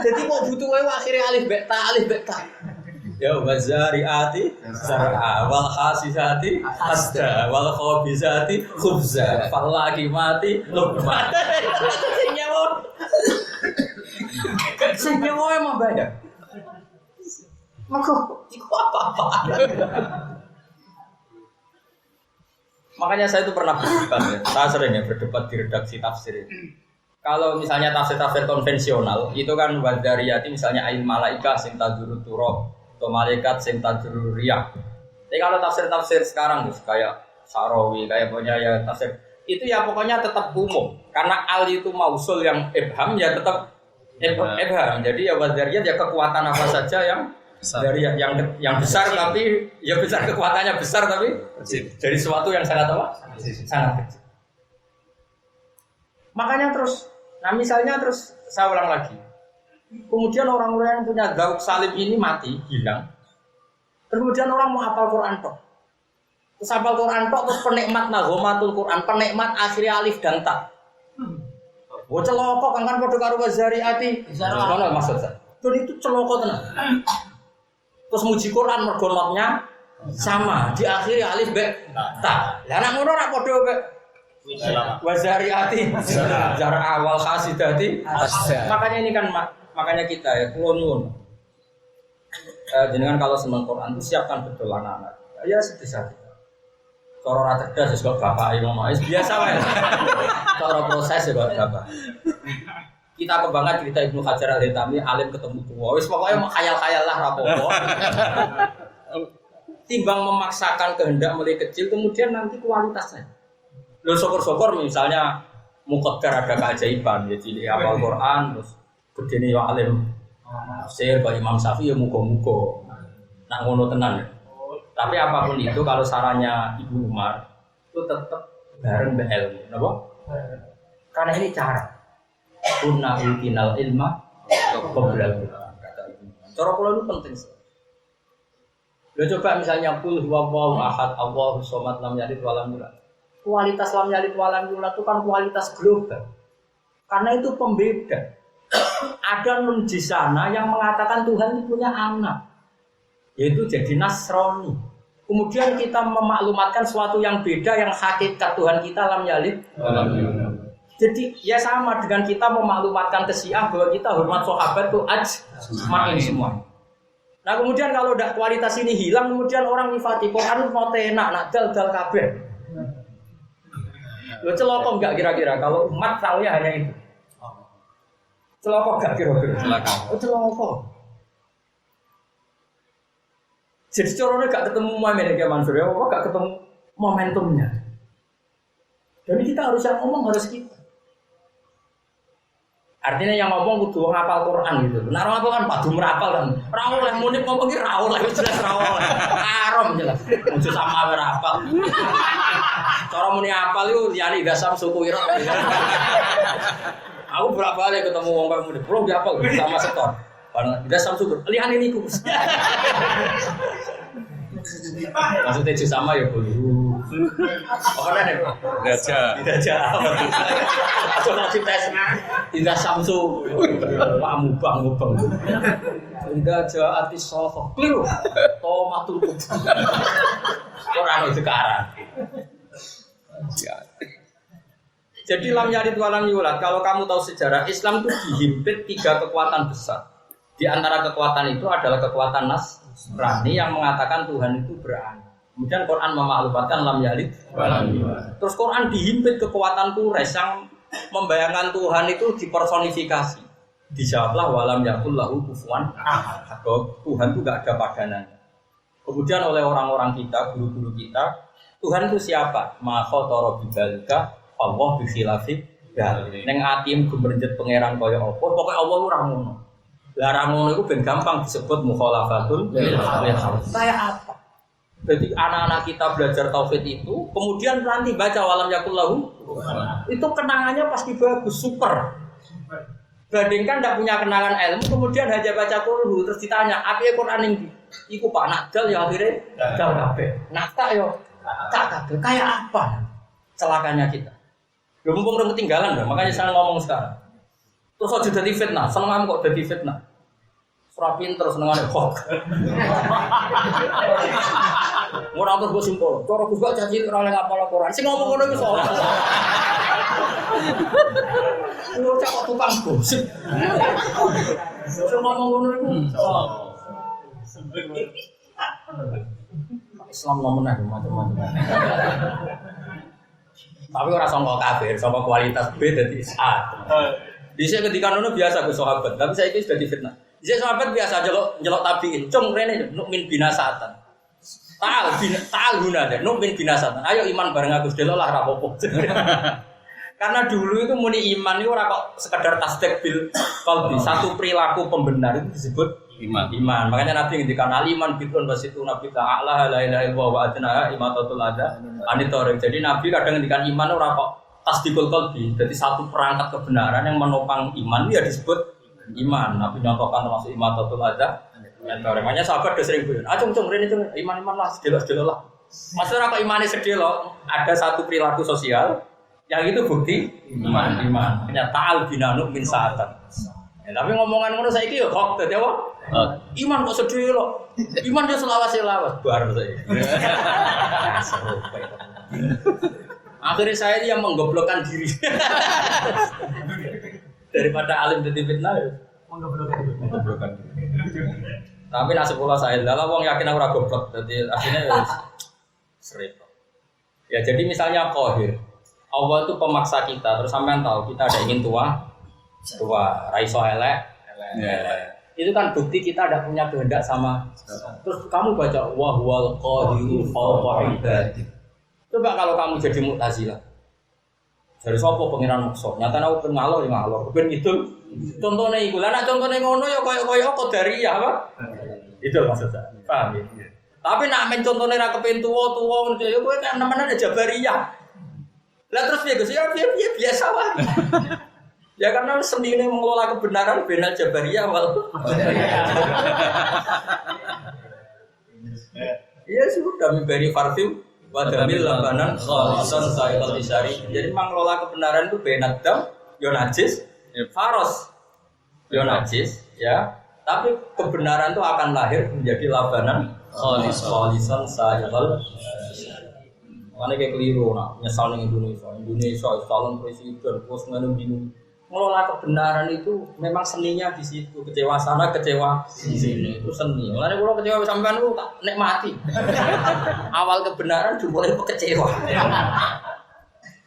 Jadi mau butuh wae akhirnya alif beta. Ya wazariati zar'a wal hasisati hasda wal khabizati khubza falakimati lukma. Sing nyewa emang bayar. Maka itu apa-apa. Makanya saya itu pernah berdebat ya. Saya sering ya berdebat di redaksi tafsir itu. Kalau misalnya tafsir konvensional itu kan wadariyati misalnya ain malaika sing taduru turab atau malaikat sing taduru riyah. Tapi kalau tafsir sekarang tuh kayak Sarawi kayak punya ya tafsir itu ya pokoknya tetap umum karena al itu mausul yang ibham ya tetap ibham. Jadi ya wadariyat ya kekuatan apa saja yang besar. Dari yang besar tapi ya besar kekuatannya besar tapi dari sesuatu yang sangat apa? Sangat kecil. Makanya terus, nah misalnya terus saya ulang lagi. Kemudian orang-orang yang punya gauk salib ini mati, hilang. Kemudian orang mau hafal Quran toh. Terus hafal Quran tok terus penikmat naghomatul Quran, penikmat akhirnya alif dan ta. Bocah celoko kan padha karo wazariati. Ngono maksud saya. Terus itu celoko tenan. Terus muji Quran mergo notnya sama, diakhiri alif be ta. Lah nek ngono ora padha be wazariati. Jar awal khasidati. Makanya ini kan makanya kita ya kula nyuwun. Jenengan kalau seneng Quran itu siapkan betul anak-anak. Ya sebisa kita. Cara ora cerdas kok bapak ngomong biasa wae. Cara proses ya kok bapak. Kita kebanggaan cerita Ibnu Hajar Al-Haytami alim ketemu tua. Wis pokoknya mau khayal-khayal lah rapopo. Timbang memaksakan kehendak mulai kecil kemudian nanti kualitasnya. Lho syukur-syukur misalnya muqaddar ada keajaiban ya cilik hafal Quran terus gedene yo alim. Tafsir Pak Imam Syafi'i ya muga-muga. Nak ngono tenan ya. Tapi apapun itu kalau sarannya Ibu Umar itu tetap bareng ilmu, napa? Karena ini cara. Kunna utinal ilma qabla kata Ibu. Cara kula itu penting sekali. Lo coba misalnya qul huwallahu ahad, Allahus samad, lam yalid wa lam yulad. Kualitas lam yalid wa lam yulad itu kan kualitas global. Karena itu pembeda. Ada nun di sana yang mengatakan Tuhan itu punya anak. Yaitu jadi Nasrani. Kemudian kita memaklumatkan sesuatu yang beda yang hakikat Tuhan kita lam yalid. Jadi ya sama dengan kita memaklumatkan ke Syiah bahwa kita hormat sahabat itu ajma'in semua. Nah kemudian kalau udah kualitas ini hilang kemudian orang nifati Quran mau tenak nak dal kabeh. Lo celoko enggak kira-kira kalau umat taunya hanya itu. Celoko enggak kira-kira? Celoko. Jadi corone gak ketemu momennya kayak Mansur ya, apa gak ketemu momentumnya. Jadi kita harus yang ngomong harus kita. Artinya yang ngomong kudu ngapal Quran gitu. Nah orang apa kan padu merapal kan. Rawol yang munik ngomong ki rawol lah jelas rawol. Haram jelas. Ojo sama merapal. Cara muni apal iku liyane dasar suku Irak. Aku berapa kali ketemu wong kaya munik, belum diapal sama setor. Tidak Samsung, lihat ini kus. Maksudnya itu sama ya bulu. Oh ada deh. Tidak Atau nanti tes. Tidak Samsung. Pak mubang. Tidak aja artis sosok. Keliru. Tomatul. Orang itu sekarang. Jadi lam yalid wa lam yulad. Kalau kamu tahu sejarah Islam itu dihimpit 3 kekuatan besar. Di antara kekuatan itu adalah kekuatan Nasrani yang mengatakan Tuhan itu beranak. Kemudian Quran memaklumatkan lam yalid wa lam yulad. Terus Quran dihimpit kekuatan Quraisy yang membayangkan Tuhan itu dipersonifikasi. Dijawablah walam yakul lahu kufuwan ahad. Tuhan itu enggak ada padanannya. Kemudian oleh orang-orang kita, guru-guru kita, Tuhan itu siapa? Ma khatara bidzalika Allah bi khilafik ning atim gumrenjet pangeran kaya apa? Pokoke Allah ora ngono. Larang ngono itu ben gampang disebut mukhalafatul kayak apa? Jadi anak-anak kita belajar tauhid itu, kemudian nanti baca walam yakul lahu, itu kenangannya pasti bagus, super. Bandingkan tidak punya kenangan ilmu, kemudian hanya baca Qur'an, terus ditanya, apa ya Qur'an ini? Iku pak nakdal ya akhirnya dal kabeh, nakta yo tak kabeh, kayak apa? Celakanya kita. Belum mumpung ketinggalan dah, makanya saya ngomong sekarang. Terus kok jadi fitnah, seneng kok jadi fitnah. Surah pinter senengane kok. Ora terus go simpul. Cara Gus gak caci ora oleh ngapal Quran. Sing ngomong ngono iku salah. Lu cak kok tukang gosip. Sing ngomong ngono iku salah. Islam nomenah macam-macam. Tapi ora sangka kafir, sangka kualitas B dadi A. Bisa ketika nono biasa ke sahabat, tapi saya ini sudah difitnah. Bisa sahabat biasa jelok tabiin, cung rene nukmin binasatan. Ta'al guna deh, nukmin binasatan. Ayo iman bareng aku delok lah rapopo. Karena dulu itu muni iman itu ora kok sekedar tasdik bil qalbi, satu perilaku pembenar itu disebut iman. Makanya Nabi ngendikan aliman bitun wasitu nabi ta'ala la ilaha illallah wa adna imatatul adza anitor. Jadi Nabi kadang ngendikan iman ora kok tasdikul qalbi, jadi satu perangkat kebenaran yang menopang iman ya disebut iman. Nabi nyontohkan termasuk imatatul adza anitor. Makanya sahabat udah sering bilang, cung rene iman lah, sedelok lah. Maksudnya apa imannya sedih loh? Ada satu perilaku sosial yang itu bukti iman. Hanya ta'al binanu min sa'atan. Ya, tapi ngomongan ngono saiki yo kok dadi apa? Iman kok sedih loh. Iman dia selawas baru saya. Akhirnya saya yang menggoblokkan diri. Daripada alim jadi fitnah ya. Menggoblokkan diri. Tapi nasib pula saya adalah wong yakin aku ora goblok. Jadi akhirnya ya sering. Ya jadi misalnya qahir. Allah itu pemaksa kita, terus sampean tahu kita ada ingin tua, raiso elek. Itu kan bukti kita ada punya kehendak sama. Terus kamu baca wa huwal qahiru fawqa ibadi. Coba kalau kamu jadi Mu'tazilah. Dari sapa pengiran maksud? Nyatane aku ngalor ya ngalor. Ben itu contohnya iku. Lah nek contone ngono ya kaya qadariyah apa? Itu maksud saya. Paham ya? Tapi nek men contone ra kepen tuwa ngono ya kowe kan nemen ada Jabariyah. Lah terus piye Gus? Ya biasa wae. Ya karena sendiri mengelola kebenaran benar Jabariyah wal. Iya sudah memberi farfiu wadamil labanan khalisan sa'iqal isari. Jadi mengelola kebenaran itu benat dam, yo najis, faros, yo najis, ya. Tapi kebenaran itu akan lahir menjadi labanan khalisan sa'iqal isari. Mana kayak keliru, nak nyesal nih Indonesia, calon presiden, terus nganu bingung. Ngelola kebenaran itu memang seninya di situ, kecewa sana, kecewa di sini itu seni. Makanya kalau kecewa sampean itu tak nikmati. Awal kebenaran dimulai kecewa.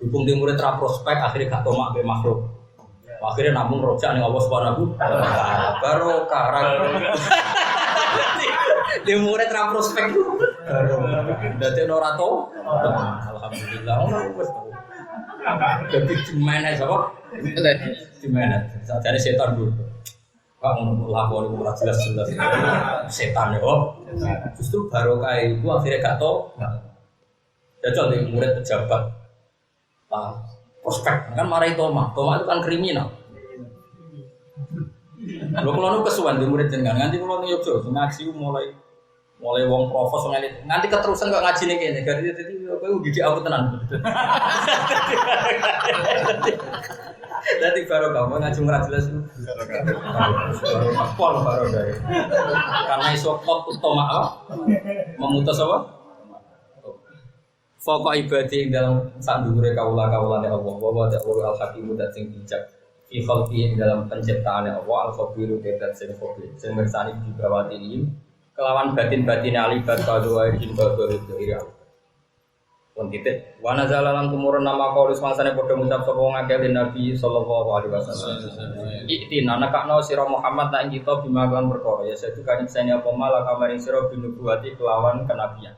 Dukung timur tra prospek akhirnya gak tomak be makhluk. Akhirnya namun rojak ning Allah Subhanahu barokah. Timur tra prospek itu. Dadi ora to. Alhamdulillah wis to. Jadi gimana siapa? Gimana? Jadi setan dulu. Pak mau lapor itu ora jelas. Setan ya. Justru barokah itu akhirnya gak tahu. Jajal di murid pejabat. Prospek kan marahi Toma. Toma itu kan kriminal. Lo kalau nu kesuwan di murid jenengan nganti kalau nih Yogyo ngaji mulai wong profos nganti keterusan kok ngaji nih kayaknya. Jadi aku didik aku tenan. Jadi baru kamu ngaji nggak jelas itu. Pol baru dari. Karena isu pot utama apa? Memutus apa? Fauqa ibadi dalam sandure kaula-kaulane Allah wa ta'ala al-hakim dan sing bijak. Fi khalqi dalam penciptaane Allah al-khabiru dan sing khabir. Sing mirsani dibawati ini kelawan batin-batin alibat kadua irin kadua itu iri Allah. Pun titik. Wa nazala lan tumurun nama qaulus mangsane padha ngucap sapa wong akeh Nabi sallallahu alaihi wasallam. Iktina nakakno sira Muhammad nak kita bimakan perkara ya sedu kan sene apa malah kamaring sira binubuwati kelawan kenabian.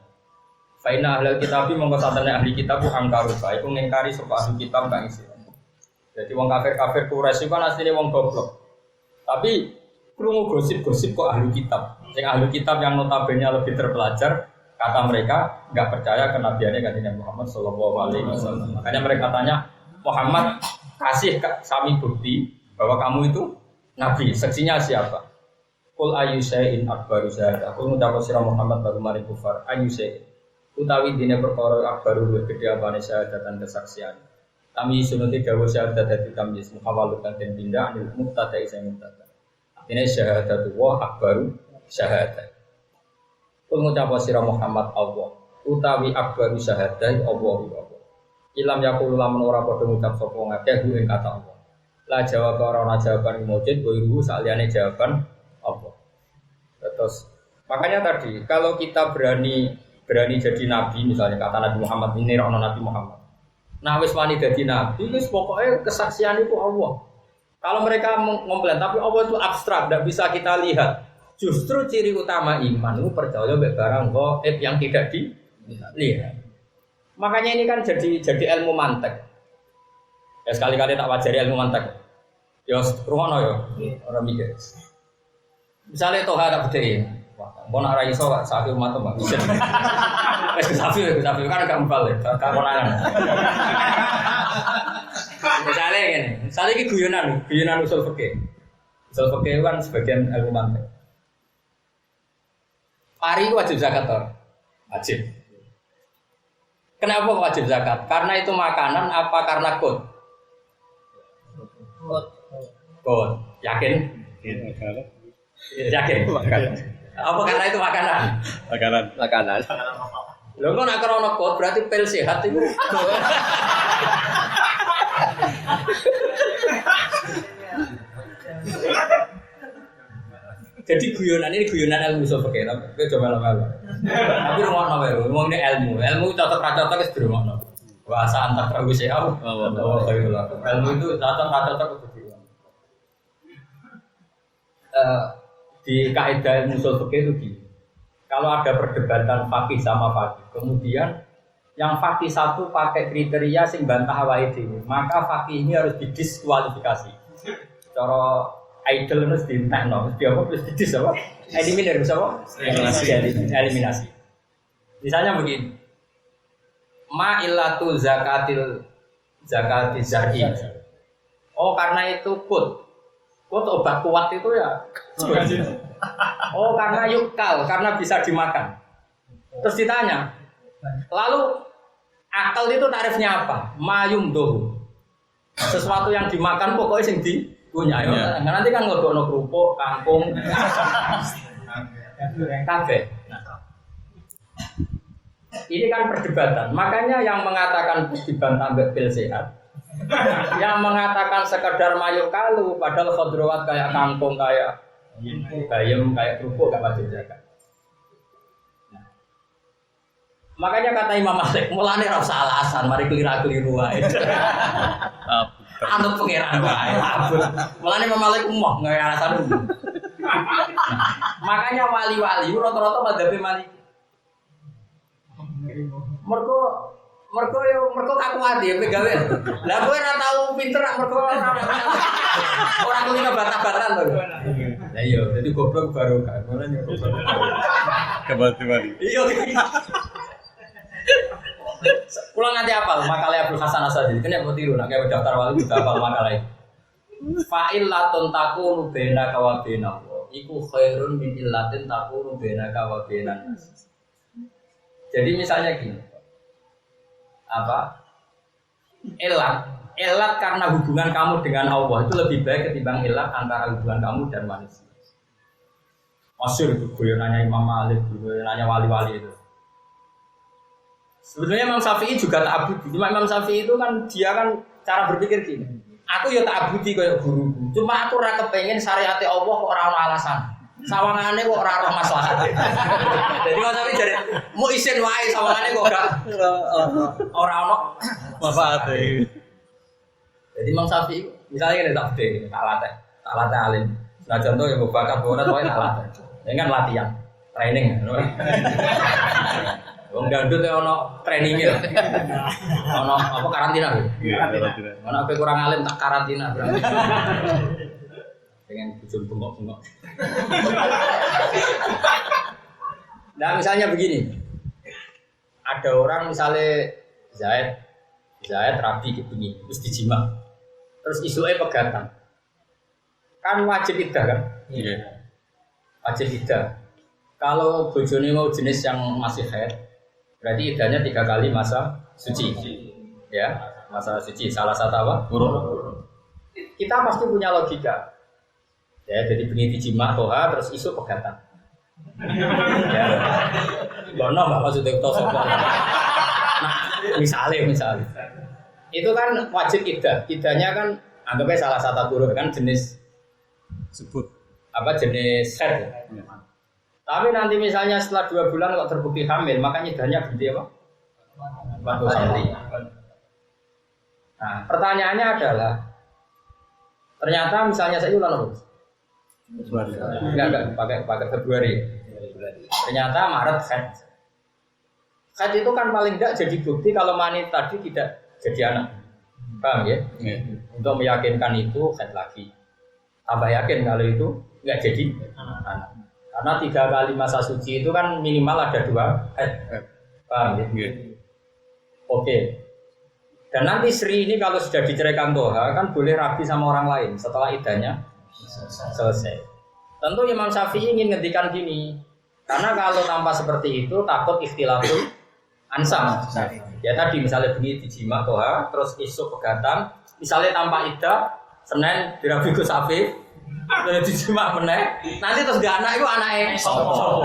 Fa inna ahlul kitab mongko satene ahli kitab ku angkaru bae iku ngingkari sapa ahli kitab kang isi. Jadi wong kafir-kafir Quraisy kan asline wong goblok. Tapi krungu gosip-gosip kok ahli kitab. Yang ahli kitab yang notabene lebih terpelajar, kata mereka nggak percaya kenabiannya kanjeng Muhammad Shallallahu Alaihi Wasallam. Makanya mereka tanya Muhammad kasih kami bukti bahwa kamu itu nabi. Saksinya siapa? Qul ayyushay'in akbaru syahadah. Qul ngucap sira Muhammad baru mari kufar ayyushay'in. Utawi dene perkara akbaru luwih gedhe apane syahadat dan kesaksian. Kami sunuti dawuh syahadat dadi tamyiz muhawalutan den pindah anil mubtada sing mubtada. Ini syahadatu wa akbaru syahadat. Kul ngucap sira Muhammad Allah utawi akbaru syahadat Allah. Ilam yaqulu lamun ora padha ngucap sapa ngakeh ing kata Allah. La jawab ora jawaban mujid wa saliyane jawaban Allah. Terus makanya tadi kalau kita berani jadi nabi misalnya kata Nabi Muhammad ini rono Nabi Muhammad. Nah wis wani dadi nabi wis pokoke kesaksian itu Allah. Kalau mereka mengkomplain, tapi Allah itu abstrak, tidak bisa kita lihat. Justru ciri utama iman itu percaya barang gaib yang tidak dilihat. Makanya ini kan jadi ilmu mantek. Ya sekali-kali tak wajari ilmu mantek. Ya rumono ya, orang mikir. Misalnya toha tak bedheki. Wah, mau nak ra iso sak umat mbak bisa. Wis kesafi kan gak mbal ya, gak konangan. Misalnya ini guyonan usul fikih. Usul fikih kan sebagian ilmu mantek. Pari itu wajib zakat tor, wajib. Kenapa wajib zakat? Karena itu makanan apa karena kod? Kod. Yakin? Yakin? Apa karena itu makanan? Makanan. Lho kok nek krono kod berarti pil sehat itu. Jadi guyonan ini guyonan ilmu sofek, tapi coba lama-lama. Tapi rumah wae, ngomong ini ilmu cocok cocok wis dirungokno. Bahasa antar prawi sehat. Ilmu itu cocok itu. Di kaidah ilmu sofek itu gini. Kalau ada perdebatan fakih sama fakih, kemudian yang fakih satu pakai kriteria sing bantah awake dhewe, maka fakih ini harus didiskualifikasi. Cara idol harus dientekno, terus dia apa terus didis apa? Eliminasi apa? Eliminasi. Misalnya begini. Ma illatu zakati zar'i. Oh karena itu kut obat kuat itu ya. Oh karena yukal, karena bisa dimakan. Terus ditanya, lalu akal itu tarifnya apa? Mayum dohu. Sesuatu yang dimakan pokoknya sing punya ya. Nanti kan ngelokno kerupuk, kangkung, kafe. Ini kan perdebatan. Makanya yang mengatakan dibantah pil sehat, yang mengatakan sekedar mayu kalu, padahal khodrowat kayak kangkung, kayak bayam, kayak kerupuk gak wajib zakat. Makanya kata Imam Malik, mulane ora usah alasan, mari keliru wae. Anut pengiran wae. Mulane Imam Malik emoh nggawe alasan. Makanya wali-wali rata-rata madzhab Malik. Mergo kakuati ya pegawe. Lah kowe ora tau pinter mergo ora kuwi bantah-bantahan to. Lah iya, dadi goblok barokah. Mulane goblok. Kebal-kebal. Iya. Pulang nanti apal makalah Abdul Hasan Asadili. Kene mau tiru nak kayak daftar wali juga apal makalah itu. Fa'il latun takunu bainaka wa bainahu. Iku khairun min illatin takunu bainaka wa bainan. Jadi misalnya gini. Apa? Elat karena hubungan kamu dengan Allah itu lebih baik ketimbang elat antara hubungan kamu dan manusia. Masyhur itu guyonannya Imam Malik, guyonannya wali-wali itu. Sebenarnya Imam Syafi'i juga tak abudi. Cuma Imam Syafi'i itu kan dia kan cara berpikir gini. Aku ya tak abudi kayak guruku. Cuma aku ora kepengin syariat Allah kok ora ono alasan. Sawangane kok ora ono maslahat. Jadi Imam Syafi'i jare mau isin wae sawangane kok gak ora ono manfaat. Jadi Imam Syafi'i misalnya ini tak latih alim. Nah contoh ya bakat borat wae tak latih. Ini kan latihan, training. Wong dandut ono trainingnya. Ono apa karantina lho? Ono apa kurang alim tak karantina berarti. Pengen bujul bengok-bengok. Nah, misalnya begini. Ada orang misalnya Zaid rabi kepingin terus dijima. Terus isuke pegatan. Kan wajib iddah kan? Iya. Wajib iddah. Kalau bojone mau jenis yang masih haid berarti iddahnya 3 kali masa suci, ya masa suci. Salah satu apa? Buruk. Kita pasti punya logika, ya. Jadi bengi dijima toha terus isu pegatan. Ya, bono nggak maksudnya itu sopan. Nah, misalnya, itu kan wajib iddah. Iddahnya kan anggapnya salah satu buruk kan jenis sebut apa jenis haid. Ya. Tapi nanti misalnya setelah 2 bulan kok terbukti hamil, maka iddahnya berarti apa? 40 hari. Nah, pertanyaannya adalah, ternyata misalnya saya ulang terus. Enggak pakai Februari. Ternyata Maret haid. Haid itu kan paling enggak jadi bukti kalau mani tadi tidak jadi anak. Paham ya? Untuk meyakinkan itu haid lagi. Tambah yakin kalau itu enggak jadi anak. Karena 3 kali masa suci itu kan minimal ada 2 haid. Paham ya? Oke. Dan nanti Sri ini kalau sudah diceraikan toha kan boleh rabi sama orang lain setelah iddahnya selesai. Tentu Imam Syafi'i ingin ngendikan gini. Karena kalau tanpa seperti itu takut ikhtilaful ansam. Ya tadi misalnya bengi dijima toha, terus esok pegatan, misalnya tanpa iddah, Senin dirabi Gus Afif, terus dijima meneh, nanti terus gak anak itu anaknya sopo.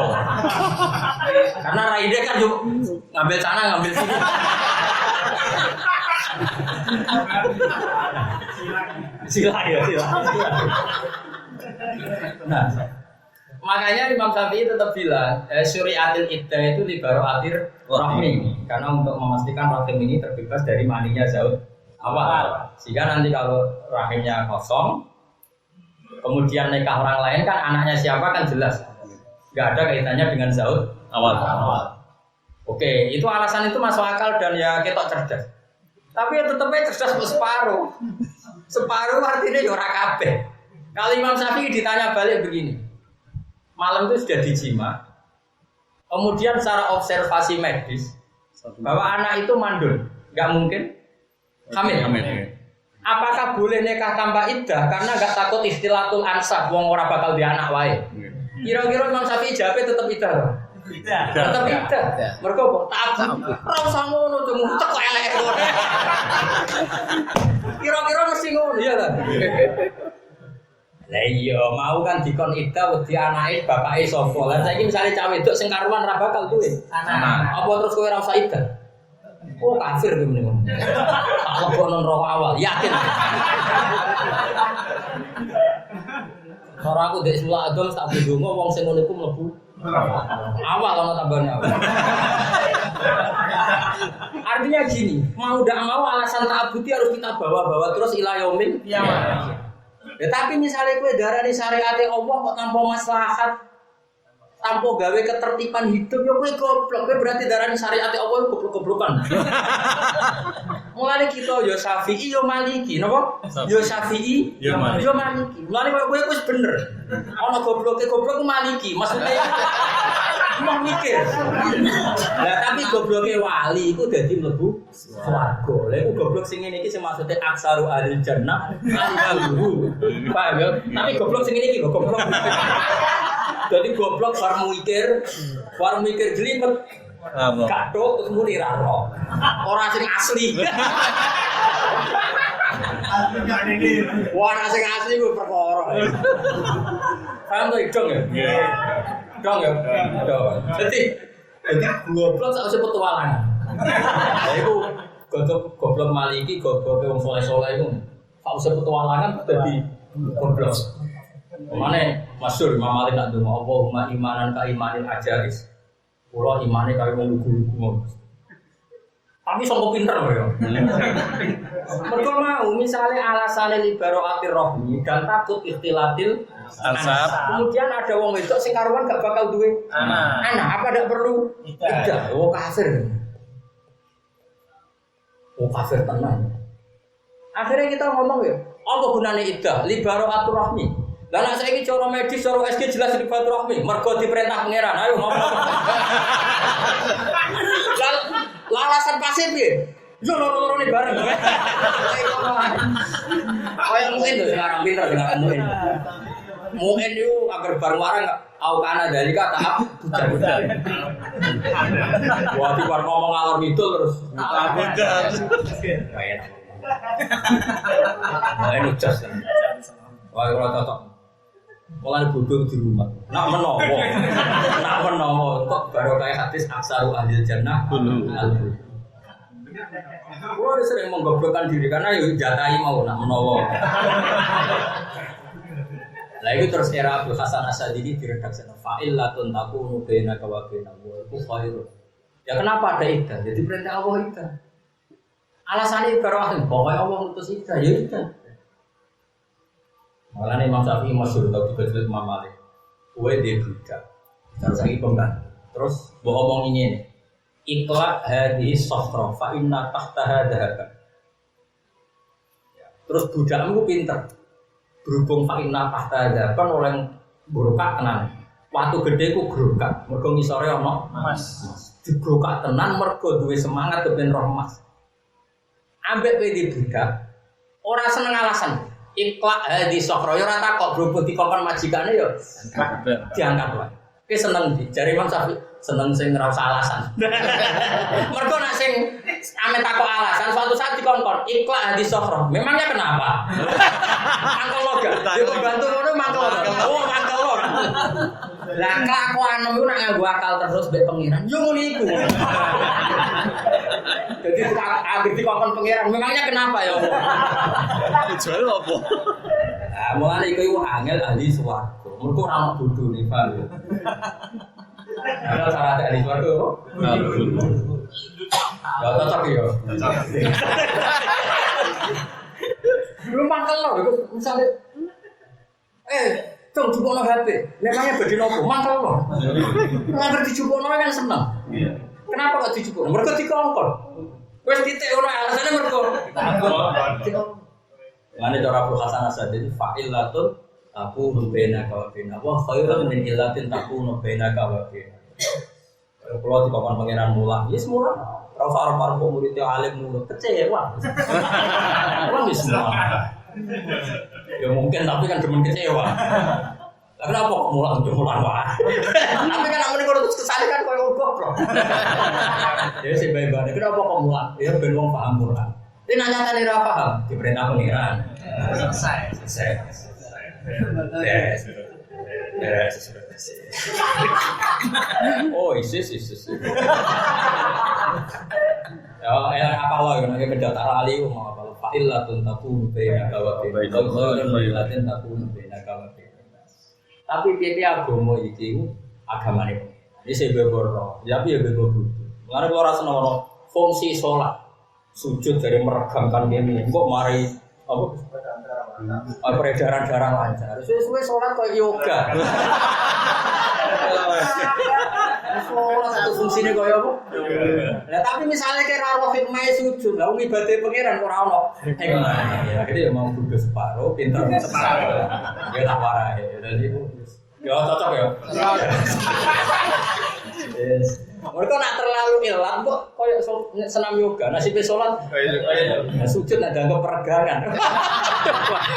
Karena Raide kan juga ngambil sana ngambil sini. Sila ya sila. Nah, makanya Imam Syafi'i tetap bilang syuriatil iddah itu libaroatir rahmi, karena untuk memastikan rahim ini terbebas dari maninya zaud awal. Sehingga nanti kalau rahimnya kosong, kemudian nikah orang lain kan anaknya siapa kan jelas, nggak ada kaitannya dengan zaud awal. Oke, itu alasan itu masuk akal dan ya ketok cerdas. Tapi ya tetapnya cerdas separuh. Separuh artinya ya ora kabeh. Kalau Imam Syafi'i ditanya balik begini, malam itu sudah dijima, kemudian secara observasi medis bahwa anak itu mandul, nggak mungkin hamil. Apakah boleh nikah tanpa iddah karena nggak takut ikhtilatul ansab, wong ora bakal di anak wae? Kira-kira Imam Syafi'i jawabnya tetap iddah. Tetap iddah. Mergo kok tabu. Ora usah ngono cuma teko elek. Kira-kira mesti ngono ya kan? Lah iya, mau kan dikon iddah wedi anake bapake sapa. Lah saiki misale cah wedok sing karuan ra bakal duwe anak. Apa terus kowe ora usah iddah? Oh kafir kowe meneh. Tak lebokno roh awal, yakin. Ora aku dek sulak adol tak bendonga wong sing ngono iku mlebu awal ana tambane awal. Artinya gini, mau ndak mau alasan ta'abbudi harus kita bawa-bawa terus ila yaumil qiyamah. Ya tapi misalnya kowe darani syariate Allah kok tanpa maslahat, tanpa gawe ketertiban hidup, ya kowe goblok. Kowe berarti darani syariate Allah goblok-goblokan. Mulane kita ya Syafi'i ya Maliki, napa? Ya Syafi'i ya Maliki. Mulane kowe wis bener. Ana gobloke goblok Maliki, maksudnya mau mikir. Lah tapi gobloke wali iku dadi mlebu swarga. Lah iku goblok sing ngene iki sing maksude aksaru ahli jannah al-guru. Paham ya? Tapi goblok sing ngene iki lho goblok. Dadi goblok bar mikir jelimet. Kadok terus muni ra ro. Ora sing asli. Wah, sing asli ku perkara. Paham to dong ya? Dong ya. Jadi goblok sak usah petualangan. Lah iku goblok Maliki, goblok wong saleh-saleh iku. Sak usah petualangan dadi goblok. Mane masyhur Imam Malik nak donga Allahumma imanan ka imanil ajaris. Kula imane kaya wong lugu-lugu ngono. Tapi sangko pinter ya. Mergo mau misale alasane libaroatir rohmi dan takut ikhtilatil ansab. Kemudian ada wong wedok sing karuan gak bakal duwe anak. Apa ndak perlu? Tidak. Oh kafir. Oh kafir tenan. Akhirnya kita ngomong ya, apa gunane iddah? Libaroatir rohmi. Lah nek saiki cara medis, cara SG jelas libaroatir rohmi. Mergo diperintah pangeran. Ayo ngomong. Lalasan pasif piye? Yo loro-loro ne bareng. Kayak mungkin lho sekarang pinter dengan mungkin. Mungkin itu agar bareng warang au kana dari kata budak-budak. Wah, di war ngomong ngalor ngidul terus. Budak. Kayak. Nah, ini jas. Wah, ora cocok. Mulai bodoh di rumah. Nak menowo. Kok baru kayak hadis aksaru ahli jannah al-bul. Gua sering menggoblokkan diri karena yo jatai mau nak menowo. Lah itu terus era Abdul Hasan Asadili diredaksi fa'illatun takunu bainaka wa bainahu itu khairun. Ya kenapa ada iddah? Jadi perintah Allah iddah. Alasannya ibarat pokoknya Allah mutus iddah ya iddah. Malah Imam Syafi'i masyhur tau dibajul Imam Malik. Kowe dhe budak. Terus lagi pembantu. Terus mbok omong ngene. Iqla hadhihi safra fa inna tahtaha dhahaban. Terus budakmu pinter. Berhubung fa inna tahtaha dhahaban oleh brokak tenan. Watu gedhe ku grokak. Mergo ngisore ana emas. Dibrokak tenan mergo duwe semangat kepen roh emas. Ambek kowe di budak ora seneng alasan. Iqla hadhihi safra yo ora takok berhubung dikongkon majikane yo diangkat wae. Ki seneng di jare Imam Syafi'i seneng sing ora usah alasan. Mergo nek sing ame takok alasan suatu saat dikongkon iklan hadis sokro. Memangnya kenapa? Mangkel lo gak? Dia bantu ngono mangkel lo. Oh mangkel lo. Lah kelakuan iku nek nganggo akal terus mbek pengiran. Yo ngono iku. Jadi akhir dikongkon pengiran. Memangnya kenapa ya? Jual apa? Nah, mulane iku angel ahli swarga. Mergo ora ono bodhone, Pak. Ada syarat ahli swarga. Ya cocok ya. Lu mangkel lo, misalnya, dong jupukno HP, memangnya badi nopo, mangkel lo. Nggak dijupukno kan seneng. Kenapa kok dijupukno? Mereka dikongkol. Wes titik ono alasannya mereka. Mana cara Abu Hasan Asy'ari fa'ilatun takunu bainaka wa baina wa khairun min illatin takunu bainaka wa baina. Kalau di papan pangeran mulang, ya semua. Kalau farfar murid alim murid kecewa. Orang semua. Ya mungkin tapi kan demen kecewa. Kenapa kok mulang wah? Tapi kan aku kalau terus kesana kan koyo goblok. Ya sih baik-baik. Kenapa kok mulang? Ya ben wong paham Quran. Ini nanya tadi apa paham? Diperintah pangeran. Selesai. Oh, isis. Ya, apa lo yang namanya mendatar ali mau apa lo? Fa'ilatun takunu bainaka wa baina fa'ilatun takunu bainaka wa baina. Tapi piye agama iki agamane. Ini sebebor, tapi ya bebo butuh. Mulane kalau ora seneng fungsi salat sujud dari meregangkan ini kok mari apa peredaran darah lancar. Sesuai sholat kayak yoga. Sholat satu fungsinya kayak apa? Nah, tapi misalnya kayak rawat hikmah sujud, lalu ibadah pangeran kurang ono. Ya, jadi ya mau duduk separuh, pintar separuh. Ya tak warai. Jadi itu, ya cocok ya. Yes. Mereka nak terlalu ilat kok kayak senam yoga, nasibnya sholat. Nah, sujud ada anggap peregangan.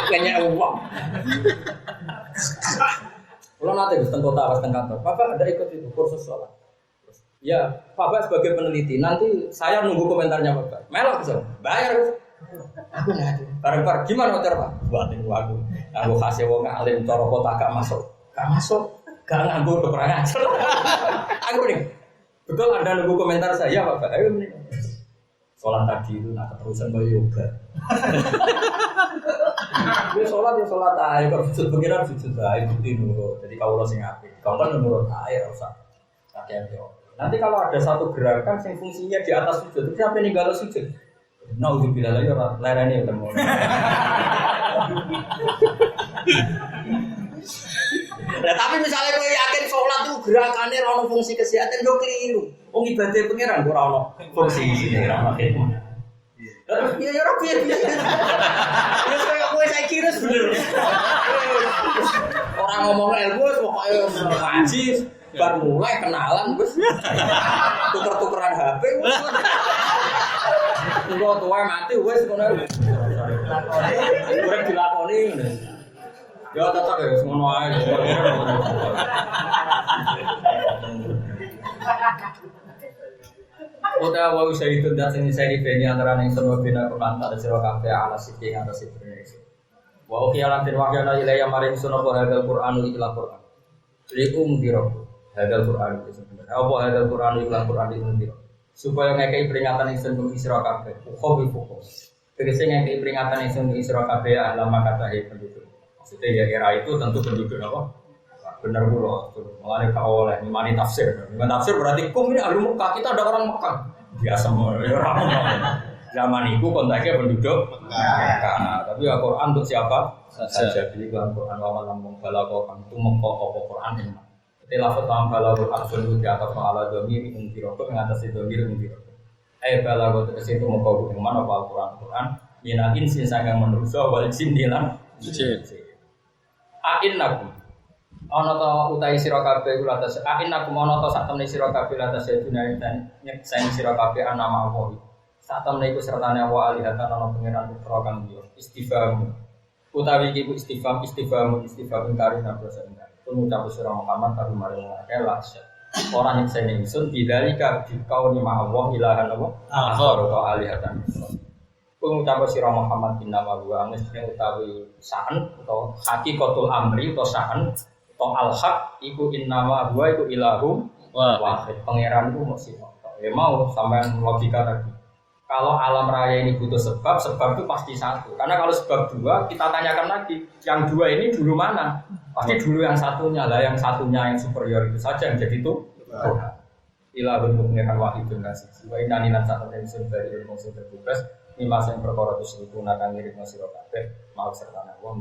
Kayaknya uang. Kalau nanti di kota, di kantor, Bapak ada ikut itu kursus sholat. Ya, Bapak sebagai peneliti, nanti saya nunggu komentarnya Bapak. Melok bisa, bayar. Aku ngadu. Bareng-bareng gimana hotel Pak? Buatin aku kasih wong alim cara kota gak masuk, gak nganggur keperangan. Aku nih. Betul Anda nunggu komentar saya Bapak. Ayo nih. Sholat tadi itu nak keterusan mau yoga. Dia sholat aja, kalau sujud pengiran sujud aja, bukti nurut. Jadi kalau lo sing api, kau kan nurut aja, usah. Nanti kalau ada satu gerakan yang fungsinya di atas sujud, itu siapa nih kalau sujud? Nah udah bilang lagi orang lereni udah mau. Nah, tapi misalnya kau yakin sholat itu gerakannya rano fungsi kesehatan, kau keliru. Oh ibadah pengiran kau rano fungsi ini, rano hikmah. Ya orang biar. Ya saya saya kira sebenarnya. Orang ngomong ilmu, pokoknya ngaji, baru mulai kenalan, bos. Tuker-tukeran HP. Enggak tua mati, wes kono. Urip dilakoni. Ya tetap ya ngono ae. Udah wau saya itu datang ini saya dibeni antara yang semua bina penantang ada siro kafe ala siki yang ada sipir ini. Wau kialan tirwakil na ilaya maring sunnah hadal Quran ilah Quran. Lium diro hadal Quran itu sebenarnya. Apa hadal Quran ilah Quran itu diro. Supaya ngekei peringatan yang semua siro kafe. Ukhobi fukho. Tegese ngekei peringatan yang semua siro kafe alama kata penduduk. Maksudnya ya era itu tentu penduduk apa? Benar pula, mengenai kau oleh imani tafsir. Imani tafsir berarti kum ini ahli Mekah, kita ada orang Mekah. Biasa orang Mekah. Zaman itu kontaknya penduduk Mekah. Tapi Al-Quran untuk siapa? Saja. Jadi Al-Quran waman lamung balago kantu mengkok Quran ini. Setelah pertama balago absolut di atas maala domir mengkiroko mengatasi domir mengkiroko. Balago terkesi itu mengkok mana Al-Quran Minakin sinsangang manusia wal jin dilam jin. Ain nakum. Ana ta utahe sira kabeh kula atas ainakum ana ta sak temne sira kabeh atas dunia dan nyeksain sira kabeh ana mawon. Sak temne iku sertane wa alihatan ana pangeran putra kang yo istifham. Utawi iki ku istifham kari na proses. Pengucap sira Muhammad tapi mari akeh lah. orang yang saya ingsun bidzalika bikau ni ma'allah ilahan apa akhar atau alihatan. Pengucapan sirah Muhammad bin nama gua mesti utawi sa'an atau hakikatul amri atau sa'an atau al-haq iku innama gua iku ilahum wahid. Pangeran itu mesti ya mau sampean logika tadi. Kalau alam raya ini butuh sebab, sebab itu pasti satu. Karena kalau sebab dua, kita tanyakan lagi, yang dua ini dulu mana? Pasti dulu yang satunya lah, yang satunya yang superior itu saja yang jadi itu. Ilahun mukminkan wahidun nasib. Wa inna ninan sa'at yang dari ilmu bertugas. Ini masa yang perkara itu seribu nakang ngirik masih rokabe. Mau serta nakwam.